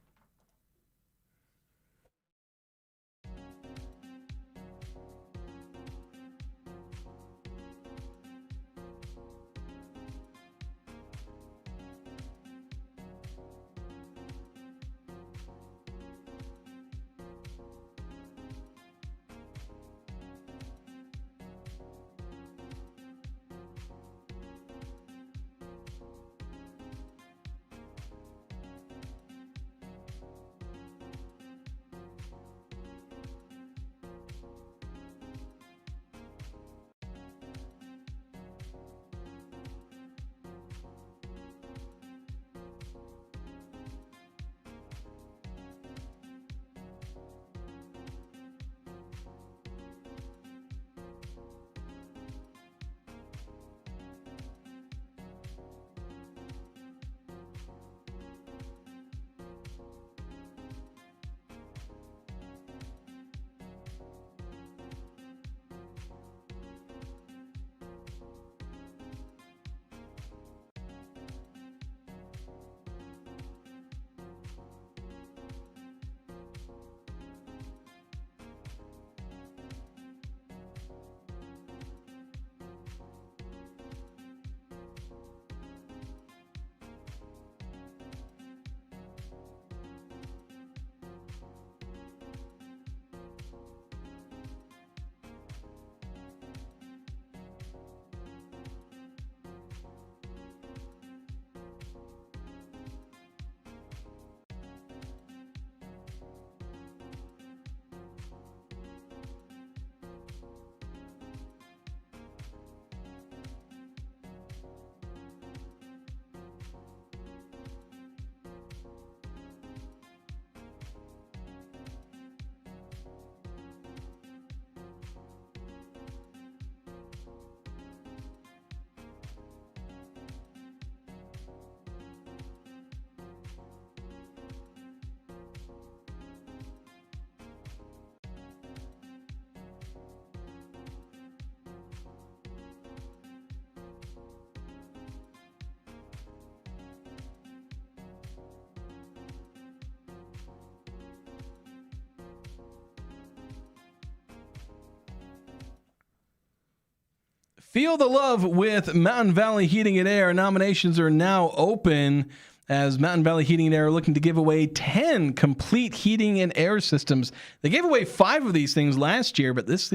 Feel the love with Mountain Valley Heating and Air. Nominations are now open as Mountain Valley Heating and Air are looking to give away 10 complete heating and air systems. They gave away 5 of these things last year, but this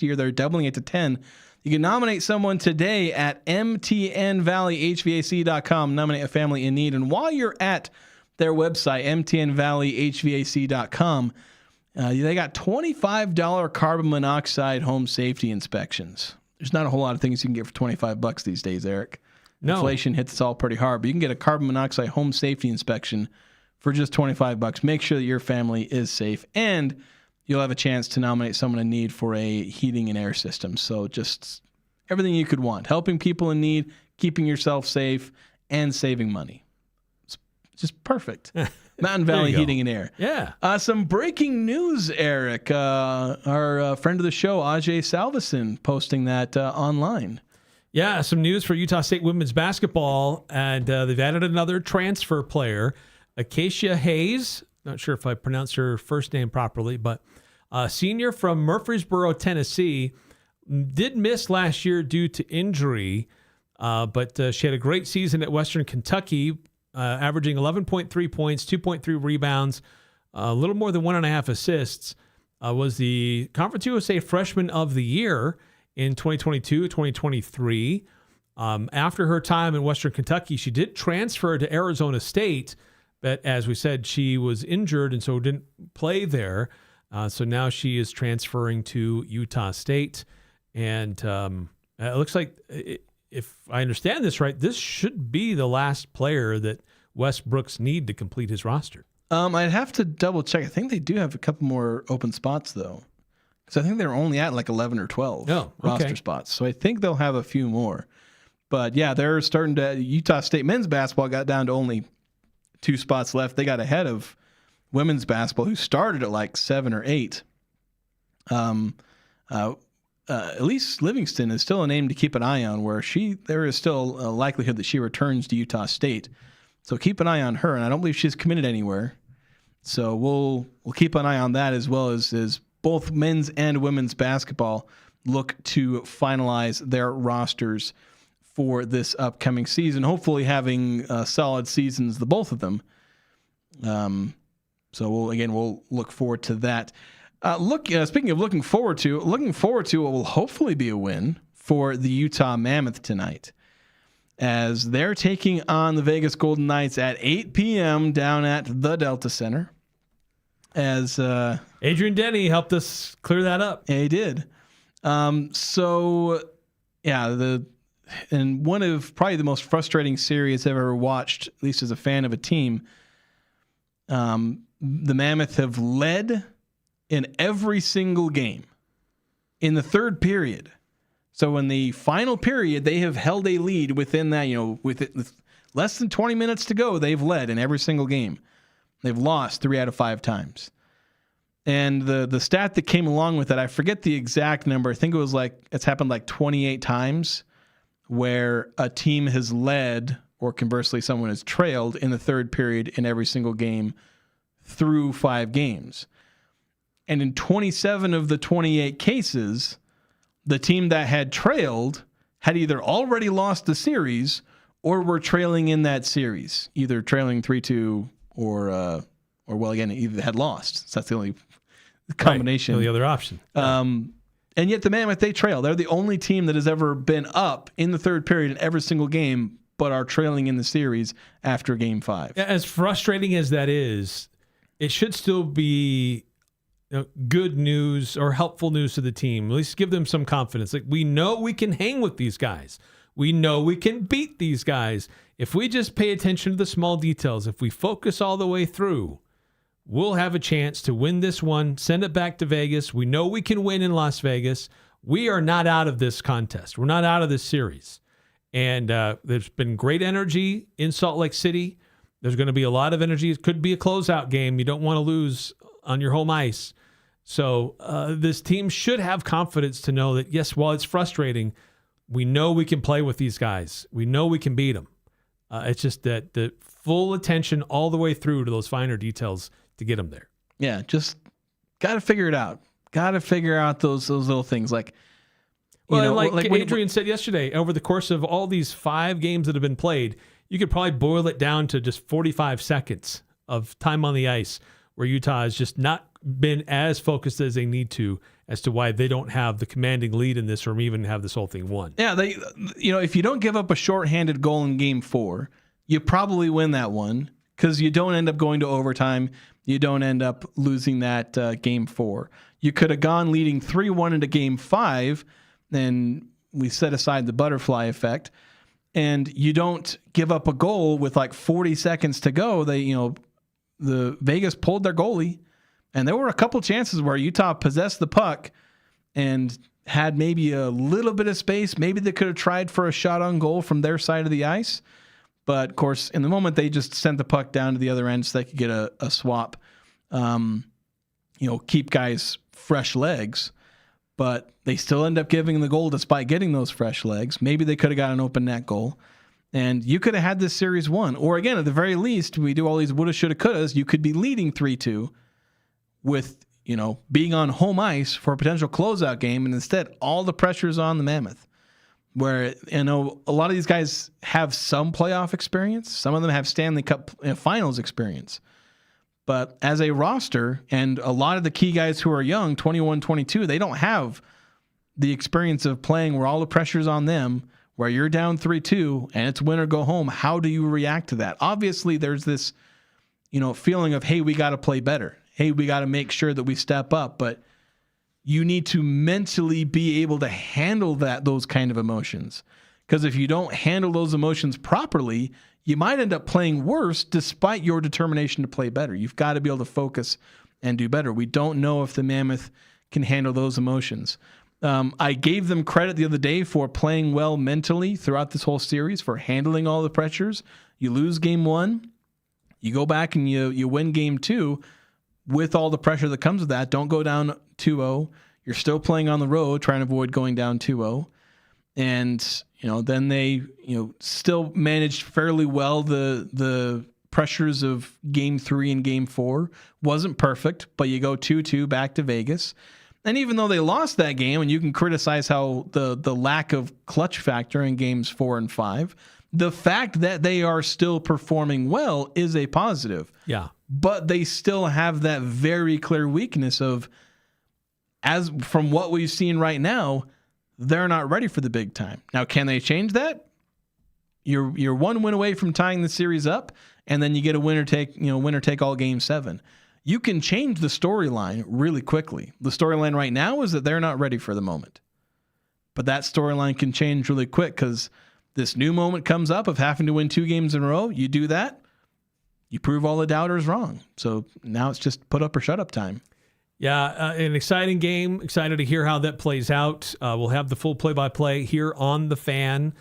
year they're doubling it to 10. You can nominate someone today at mtnvalleyhvac.com. Nominate a family in need. And while you're at their website, mtnvalleyhvac.com, they got $25 carbon monoxide home safety inspections. There's not a whole lot of things you can get for $25 these days, Eric. No. Inflation hits us all pretty hard, but you can get a carbon monoxide home safety inspection for just $25. Make sure that your family is safe, and you'll have a chance to nominate someone in need for a heating and air system. So just everything you could want. Helping people in need, keeping yourself safe, and saving money. It's just perfect. Mountain Valley Heating and Air. Yeah. Some breaking news, Eric. Our friend of the show, Ajay Salveson, posting that online. Yeah, some news for Utah State women's basketball, and they've added another transfer player, Acacia Hayes. Not sure if I pronounced her first name properly, but a senior from Murfreesboro, Tennessee, did miss last year due to injury, but she had a great season at Western Kentucky, averaging 11.3 points, 2.3 rebounds, a little more than 1.5 assists, was the Conference USA Freshman of the Year in 2022-2023. After her time in Western Kentucky, she did transfer to Arizona State, but as we said, she was injured and so didn't play there. So now she is transferring to Utah State. And it looks like, if I understand this right, this should be the last player that Wes Brooks need to complete his roster. I'd have to double check. I think they do have a couple more open spots, though, because I think they're only at like 11 or 12 roster spots. So I think they'll have a few more. But yeah, they're starting to. Utah State men's basketball got down to only 2 spots left. They got ahead of women's basketball, who started at like 7 or 8. Elise Livingston is still a name to keep an eye on, where there is still a likelihood that she returns to Utah State. So keep an eye on her, and I don't believe she's committed anywhere. So we'll keep an eye on that, as well as both men's and women's basketball look to finalize their rosters for this upcoming season, hopefully having solid seasons, the both of them. So we'll look forward to that. Speaking of looking forward to what will hopefully be a win for the Utah Mammoth tonight, as they're taking on the Vegas Golden Knights at 8 p.m. down at the Delta Center. As Adrian Denny helped us clear that up. Yeah, he did. And one of probably the most frustrating series I've ever watched, at least as a fan of a team. The Mammoth have led in every single game in the third period. So in the final period, they have held a lead within that, with less than 20 minutes to go, they've led in every single game. They've lost 3 out of 5 times. And the stat that came along with it, I forget the exact number. I think it was it's happened like 28 times where a team has led, or conversely, someone has trailed in the third period in every single game through 5 games. And in 27 of the 28 cases, the team that had trailed had either already lost the series or were trailing in that series, either trailing 3-2 or either had lost. So that's the only combination. Right. The other option. And yet the Mammoth, they trail. They're the only team that has ever been up in the third period in every single game, but are trailing in the series after Game 5. As frustrating as that is, it should still be good news or helpful news to the team. At least give them some confidence. Like, we know we can hang with these guys. We know we can beat these guys. If we just pay attention to the small details, if we focus all the way through, we'll have a chance to win this one, send it back to Vegas. We know we can win in Las Vegas. We are not out of this contest. We're not out of this series. And there's been great energy in Salt Lake City. There's going to be a lot of energy. It could be a closeout game. You don't want to lose on your home ice. So this team should have confidence to know that, yes, while it's frustrating, we know we can play with these guys. We know we can beat them. It's just that the full attention all the way through to those finer details to get them there. Yeah, just got to figure it out. Got to figure out those little things. Like, Well, like Adrian said yesterday, over the course of all these 5 games that have been played, you could probably boil it down to just 45 seconds of time on the ice where Utah has just not been as focused as they need to as to why they don't have the commanding lead in this or even have this whole thing won. Yeah, if you don't give up a shorthanded goal in game 4, you probably win that one because you don't end up going to overtime. You don't end up losing that game 4. You could have gone leading 3-1 into game 5, and we set aside the butterfly effect, and you don't give up a goal with like 40 seconds to go. The Vegas pulled their goalie, and there were a couple chances where Utah possessed the puck and had maybe a little bit of space. Maybe they could have tried for a shot on goal from their side of the ice. But, of course, in the moment, they just sent the puck down to the other end so they could get a swap, keep guys fresh legs. But they still end up giving the goal despite getting those fresh legs. Maybe they could have got an open net goal. And you could have had this series won. Or, again, at the very least, we do all these woulda, shoulda, couldas. You could be leading 3-2 with, being on home ice for a potential closeout game. And instead, all the pressure is on the Mammoth. Where, a lot of these guys have some playoff experience. Some of them have Stanley Cup finals experience. But as a roster, and a lot of the key guys who are young, 21, 22, they don't have the experience of playing where all the pressure's on them, where you're down 3-2 and it's win or go home. How do you react to that? Obviously, there's this, feeling of, hey, we got to play better. Hey, we got to make sure that we step up. But you need to mentally be able to handle those kind of emotions. Because if you don't handle those emotions properly, you might end up playing worse despite your determination to play better. You've got to be able to focus and do better. We don't know if the Mammoth can handle those emotions. I gave them credit the other day for playing well mentally throughout this whole series, for handling all the pressures. You lose game 1, you go back and you win game 2 with all the pressure that comes with that. Don't go down 2-0. You're still playing on the road, trying to avoid going down 2-0. And, then they, still managed fairly well the pressures of game 3 and game 4. Wasn't perfect, but you go 2-2 back to Vegas. And even though they lost that game, and you can criticize how the lack of clutch factor in games 4 and 5, the fact that they are still performing well is a positive. Yeah. But they still have that very clear weakness of, as from what we've seen right now, they're not ready for the big time. Now, can they change that? You're one win away from tying the series up, and then you get a winner take all game 7. You can change the storyline really quickly. The storyline right now is that they're not ready for the moment. But that storyline can change really quick because this new moment comes up of having to win 2 games in a row. You do that, you prove all the doubters wrong. So now it's just put up or shut up time. Yeah, an exciting game. Excited to hear how that plays out. We'll have the full play-by-play here on The Fan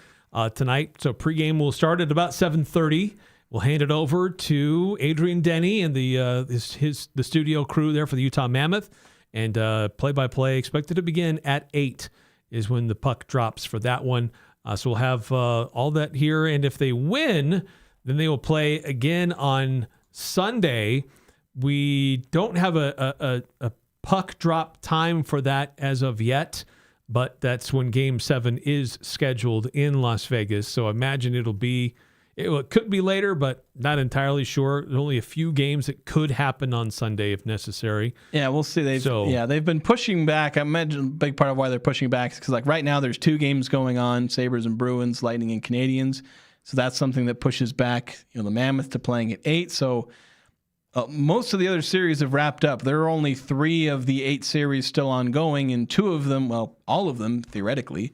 tonight. So pregame will start at about 7:30. We'll hand it over to Adrian Denny and the studio crew there for the Utah Mammoth. And play-by-play expected to begin at 8 is when the puck drops for that one. So we'll have all that here. And if they win, then they will play again on Sunday. We don't have a puck drop time for that as of yet, but that's when Game 7 is scheduled in Las Vegas. So imagine it could be later, but not entirely sure. There's only a few games that could happen on Sunday if necessary. Yeah, we'll see. They've been pushing back. I imagine a big part of why they're pushing back is because right now there's 2 games going on, Sabres and Bruins, Lightning and Canadians. So that's something that pushes back the Mammoth to playing at 8. So most of the other series have wrapped up. There are only 3 of the 8 series still ongoing, and 2 of them, all of them theoretically,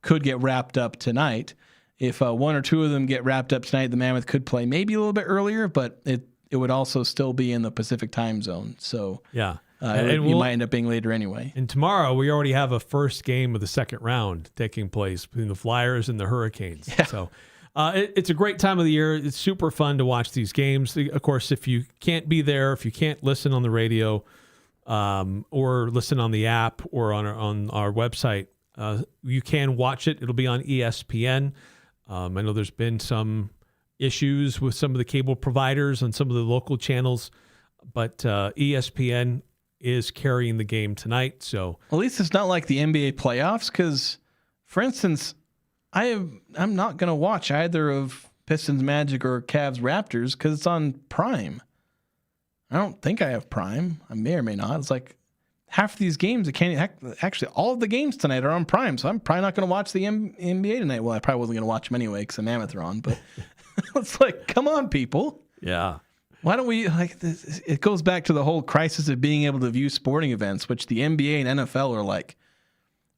could get wrapped up tonight. If 1 or 2 of them get wrapped up tonight, the Mammoth could play maybe a little bit earlier, but it would also still be in the Pacific time zone. So yeah, you might end up being later anyway. And tomorrow we already have a first game of the second round taking place between the Flyers and the Hurricanes. Yeah. So it's a great time of the year. It's super fun to watch these games. Of course, if you can't be there, if you can't listen on the radio or listen on the app or on our website, you can watch it. It'll be on ESPN. I know there's been some issues with some of the cable providers on some of the local channels, but ESPN is carrying the game tonight. So at least it's not like the NBA playoffs, because For instance, I'm not going to watch either of Pistons Magic or Cavs Raptors because it's on Prime. I don't think I have Prime. I may or may not. It's like half of these games, actually all of the games tonight are on Prime, so I'm probably not going to watch the NBA tonight. Well, I probably wasn't going to watch them anyway because the Mammoth are on, but it's like, come on, people. Yeah. Why don't we, like, it goes back to the whole crisis of being able to view sporting events, which the NBA and NFL are, like,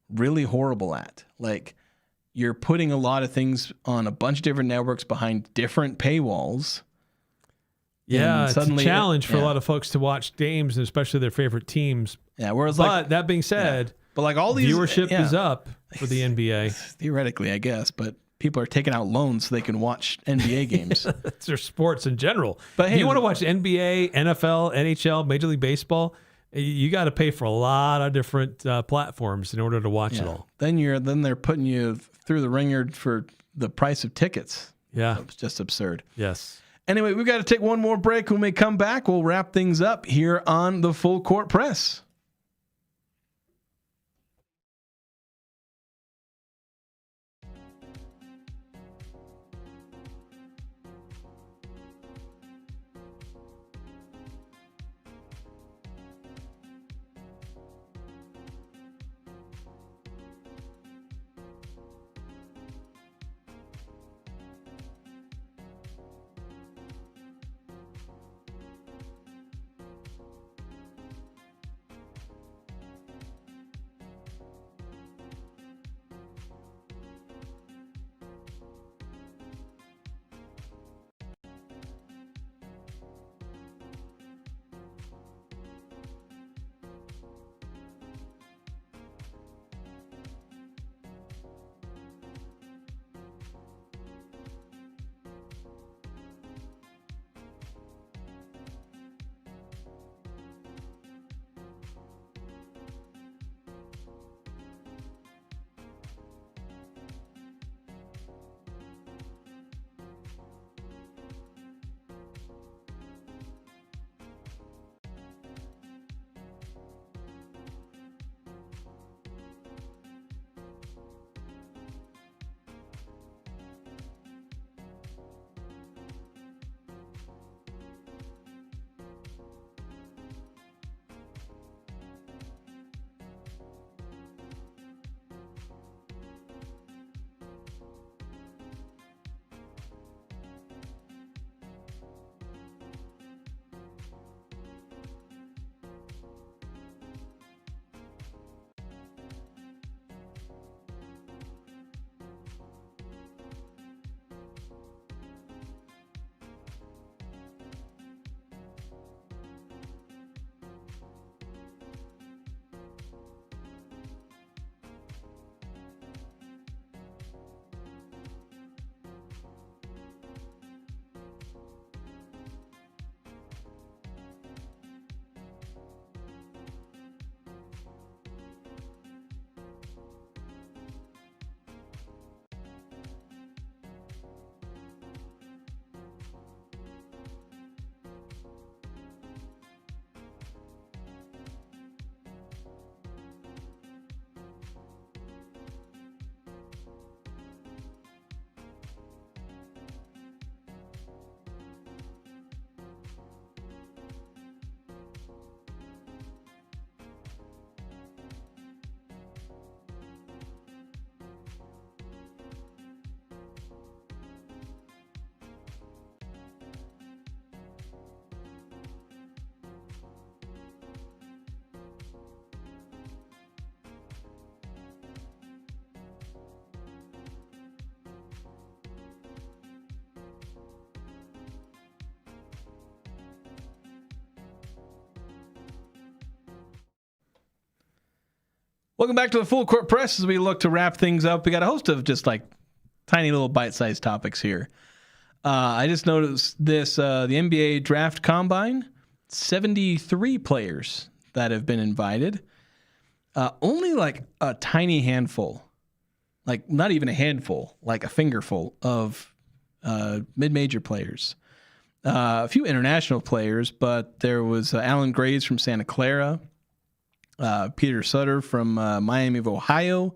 really horrible at. Like, you're putting a lot of things on a bunch of different networks behind different paywalls. Yeah, it's a challenge for a lot of folks to watch games, and especially their favorite teams. Yeah, whereas but that being said, but like all these viewership is up for the NBA. Theoretically, I guess, but people are taking out loans so they can watch NBA games. It's their sports in general. But hey, if you want to watch NBA, NFL, NHL, Major League Baseball, you got to pay for a lot of different platforms in order to watch it all. Then they're putting you through the ringer for the price of tickets. Yeah, it's just absurd. Yes. Anyway, we've got to take one more break. When we come back, we'll wrap things up here on the Full Court Press. Welcome back to the Full Court Press as we look to wrap things up. We got a host of just like tiny little bite-sized topics here. I just noticed this, the NBA Draft Combine, 73 players that have been invited. Only like a tiny handful, like not even a handful, like a fingerful of mid-major players. A few international players, but there was Alan Graves from Santa Clara, Peter Sutter from Miami of Ohio,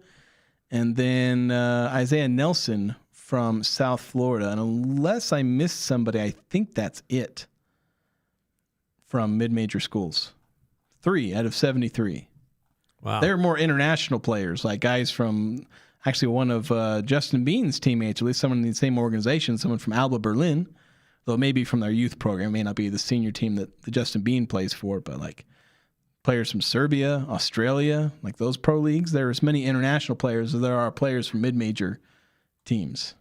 And then Isaiah Nelson from South Florida. And unless I missed somebody, I think that's it from mid-major schools. 3 out of 73. Wow. They're more international players, like guys from actually one of Justin Bean's teammates, at least someone in the same organization, someone from Alba Berlin, though maybe from their youth program. It may not be the senior team that the Justin Bean plays for, but like players from Serbia, Australia, like those pro leagues. There are as many international players as there are players from mid-major teams.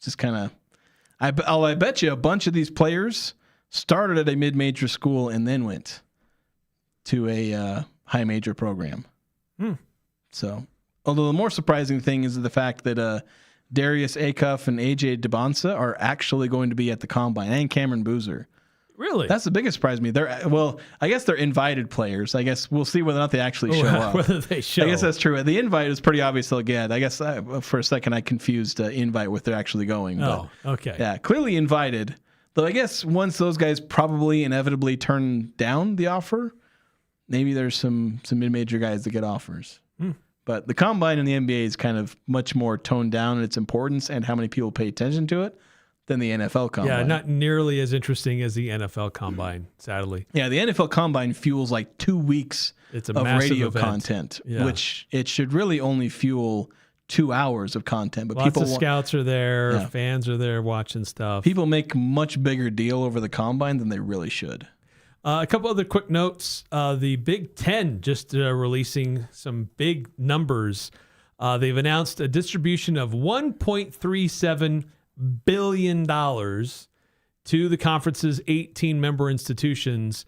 Just kind of, I bet you a bunch of these players started at a mid-major school and then went to a high major program. So, although the more surprising thing is the fact that Darius Acuff and AJ DeBonsa are actually going to be at the combine, and Cameron Boozer. Really? That's the biggest surprise to me. I guess they're invited players. I guess we'll see whether or not they actually show up. Whether they show. I guess that's true. The invite is pretty obvious they'll get. I guess for a second I confused invite with they're actually going. Oh, okay. Yeah, clearly invited. Though I guess once those guys probably inevitably turn down the offer, maybe there's some mid-major guys that get offers. But the combine in the NBA is kind of much more toned down in its importance and how many people pay attention to it than the NFL combine. Yeah, not nearly as interesting as the NFL combine, sadly. Yeah, the NFL combine fuels like 2 weeks It's a of massive radio event. content, Yeah. which it should really only fuel 2 hours of content. But Lots people of scouts are there, Yeah. fans are there watching stuff. people make much bigger deal over the combine than they really should. A couple other quick notes. The Big Ten just releasing some big numbers. They've announced a distribution of $1.37 billion to the conference's 18 member institutions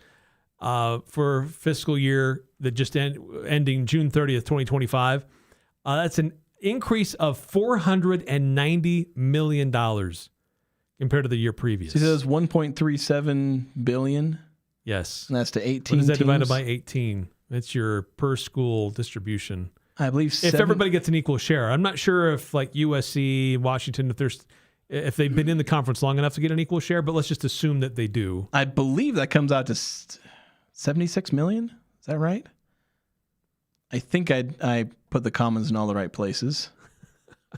for fiscal year that just ending June 30th, 2025. That's an increase of $490 million compared to the year previous. So he says 1.37 billion. Yes. And that's to 18 What is that teams? divided by 18? It's your per school distribution. I believe If everybody gets an equal share. I'm not sure if like USC, Washington, if they've been in the conference long enough to get an equal share, but let's just assume that they do. I believe that comes out to 76 million. Is that right? I think I put the commas in all the right places.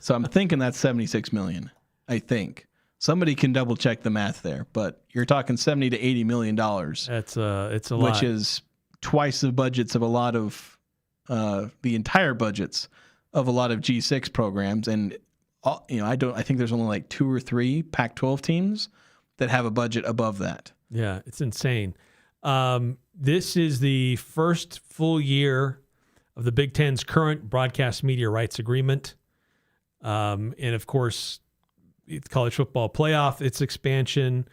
So I'm thinking that's 76 million. I think. Somebody can double check the math there, but you're talking 70 to 80 million dollars. It's a lot. Which is twice the budgets of a lot of the entire budgets of a lot of G6 programs. And I think there's only like 2 or 3 Pac-12 teams that have a budget above that. Yeah, it's insane. This is the first full year of the Big Ten's current broadcast media rights agreement. And of course, it's college football playoff, its expansion,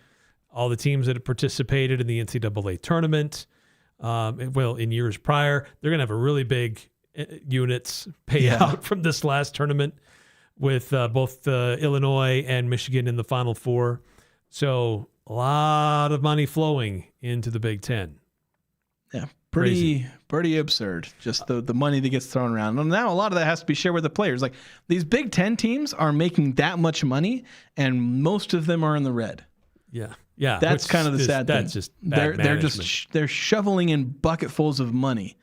all the teams that have participated in the NCAA tournament. In years prior, they're going to have a really big units payout from this last tournament with both Illinois and Michigan in the Final Four. So a lot of money flowing into the Big Ten. Yeah, pretty absurd. Just the money that gets thrown around. And now a lot of that has to be shared with the players. Like these Big Ten teams are making that much money, and most of them are in the red. Yeah. That's kind of the sad thing. That's just bad management. They're shoveling in bucketfuls of money,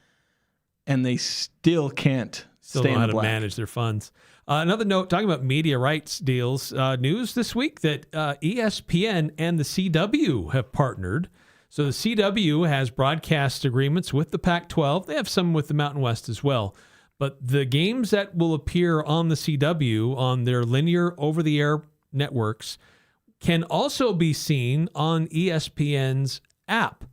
and they still can't Still stay know in how the to black. manage their funds. Another note, talking about media rights deals, news this week that ESPN and the CW have partnered. So the CW has broadcast agreements with the Pac-12. They have some with the Mountain West as well. But the games that will appear on the CW on their linear over-the-air networks can also be seen on ESPN's app.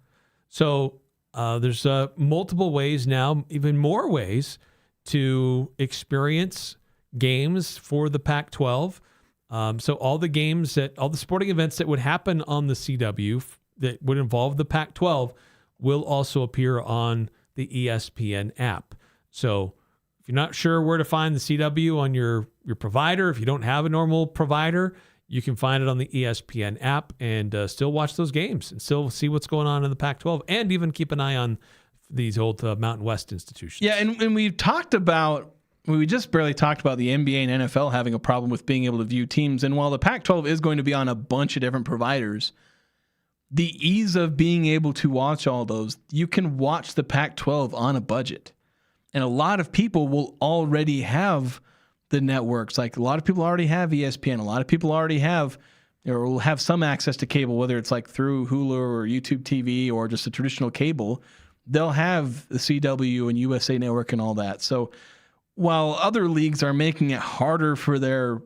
So there's multiple ways now, even more ways to experience games for the Pac-12. So all the sporting events that would happen on the CW that would involve the Pac-12 will also appear on the ESPN app. So if you're not sure where to find the CW on your provider, if you don't have a normal provider, you can find it on the ESPN app and still watch those games and still see what's going on in the Pac-12 and even keep an eye on these old Mountain West institutions. Yeah, and we just barely talked about the NBA and NFL having a problem with being able to view teams. And while the Pac-12 is going to be on a bunch of different providers, the ease of being able to watch all those, you can watch the Pac-12 on a budget. And a lot of people will already have the networks. Like a lot of people already have ESPN. A lot of people already have or will have some access to cable, whether it's like through Hulu or YouTube TV or just a traditional cable. They'll have the CW and USA Network and all that. So while other leagues are making it harder for their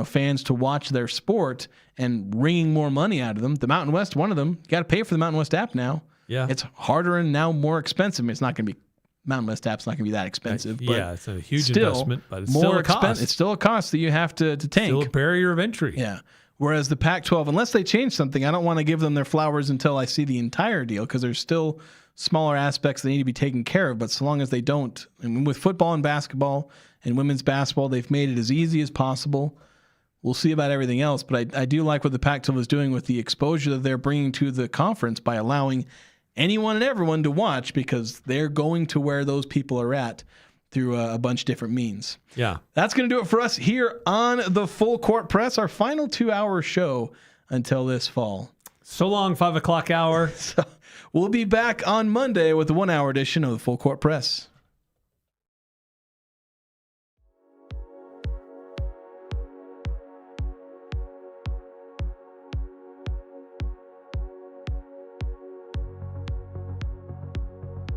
fans to watch their sport and wringing more money out of them, the Mountain West, one of them, you got to pay for the Mountain West app now. Yeah, it's harder and now more expensive. I mean, it's not going to be Mountain West app's not going to be that expensive. But yeah, it's a huge investment, but it's still a cost. It's still a cost that you have to tank. Still a barrier of entry. Yeah. Whereas the Pac-12, unless they change something, I don't want to give them their flowers until I see the entire deal because there's still smaller aspects that need to be taken care of. But so long as they don't, I mean, with football and basketball and women's basketball, they've made it as easy as possible. We'll see about everything else. But I do like what the Pac-12 is doing with the exposure that they're bringing to the conference by allowing anyone and everyone to watch because they're going to where those people are at through a bunch of different means. Yeah. That's going to do it for us here on the Full Court Press, our final 2-hour show until this fall. So long, 5 o'clock hour. So we'll be back on Monday with the 1-hour edition of the Full Court Press.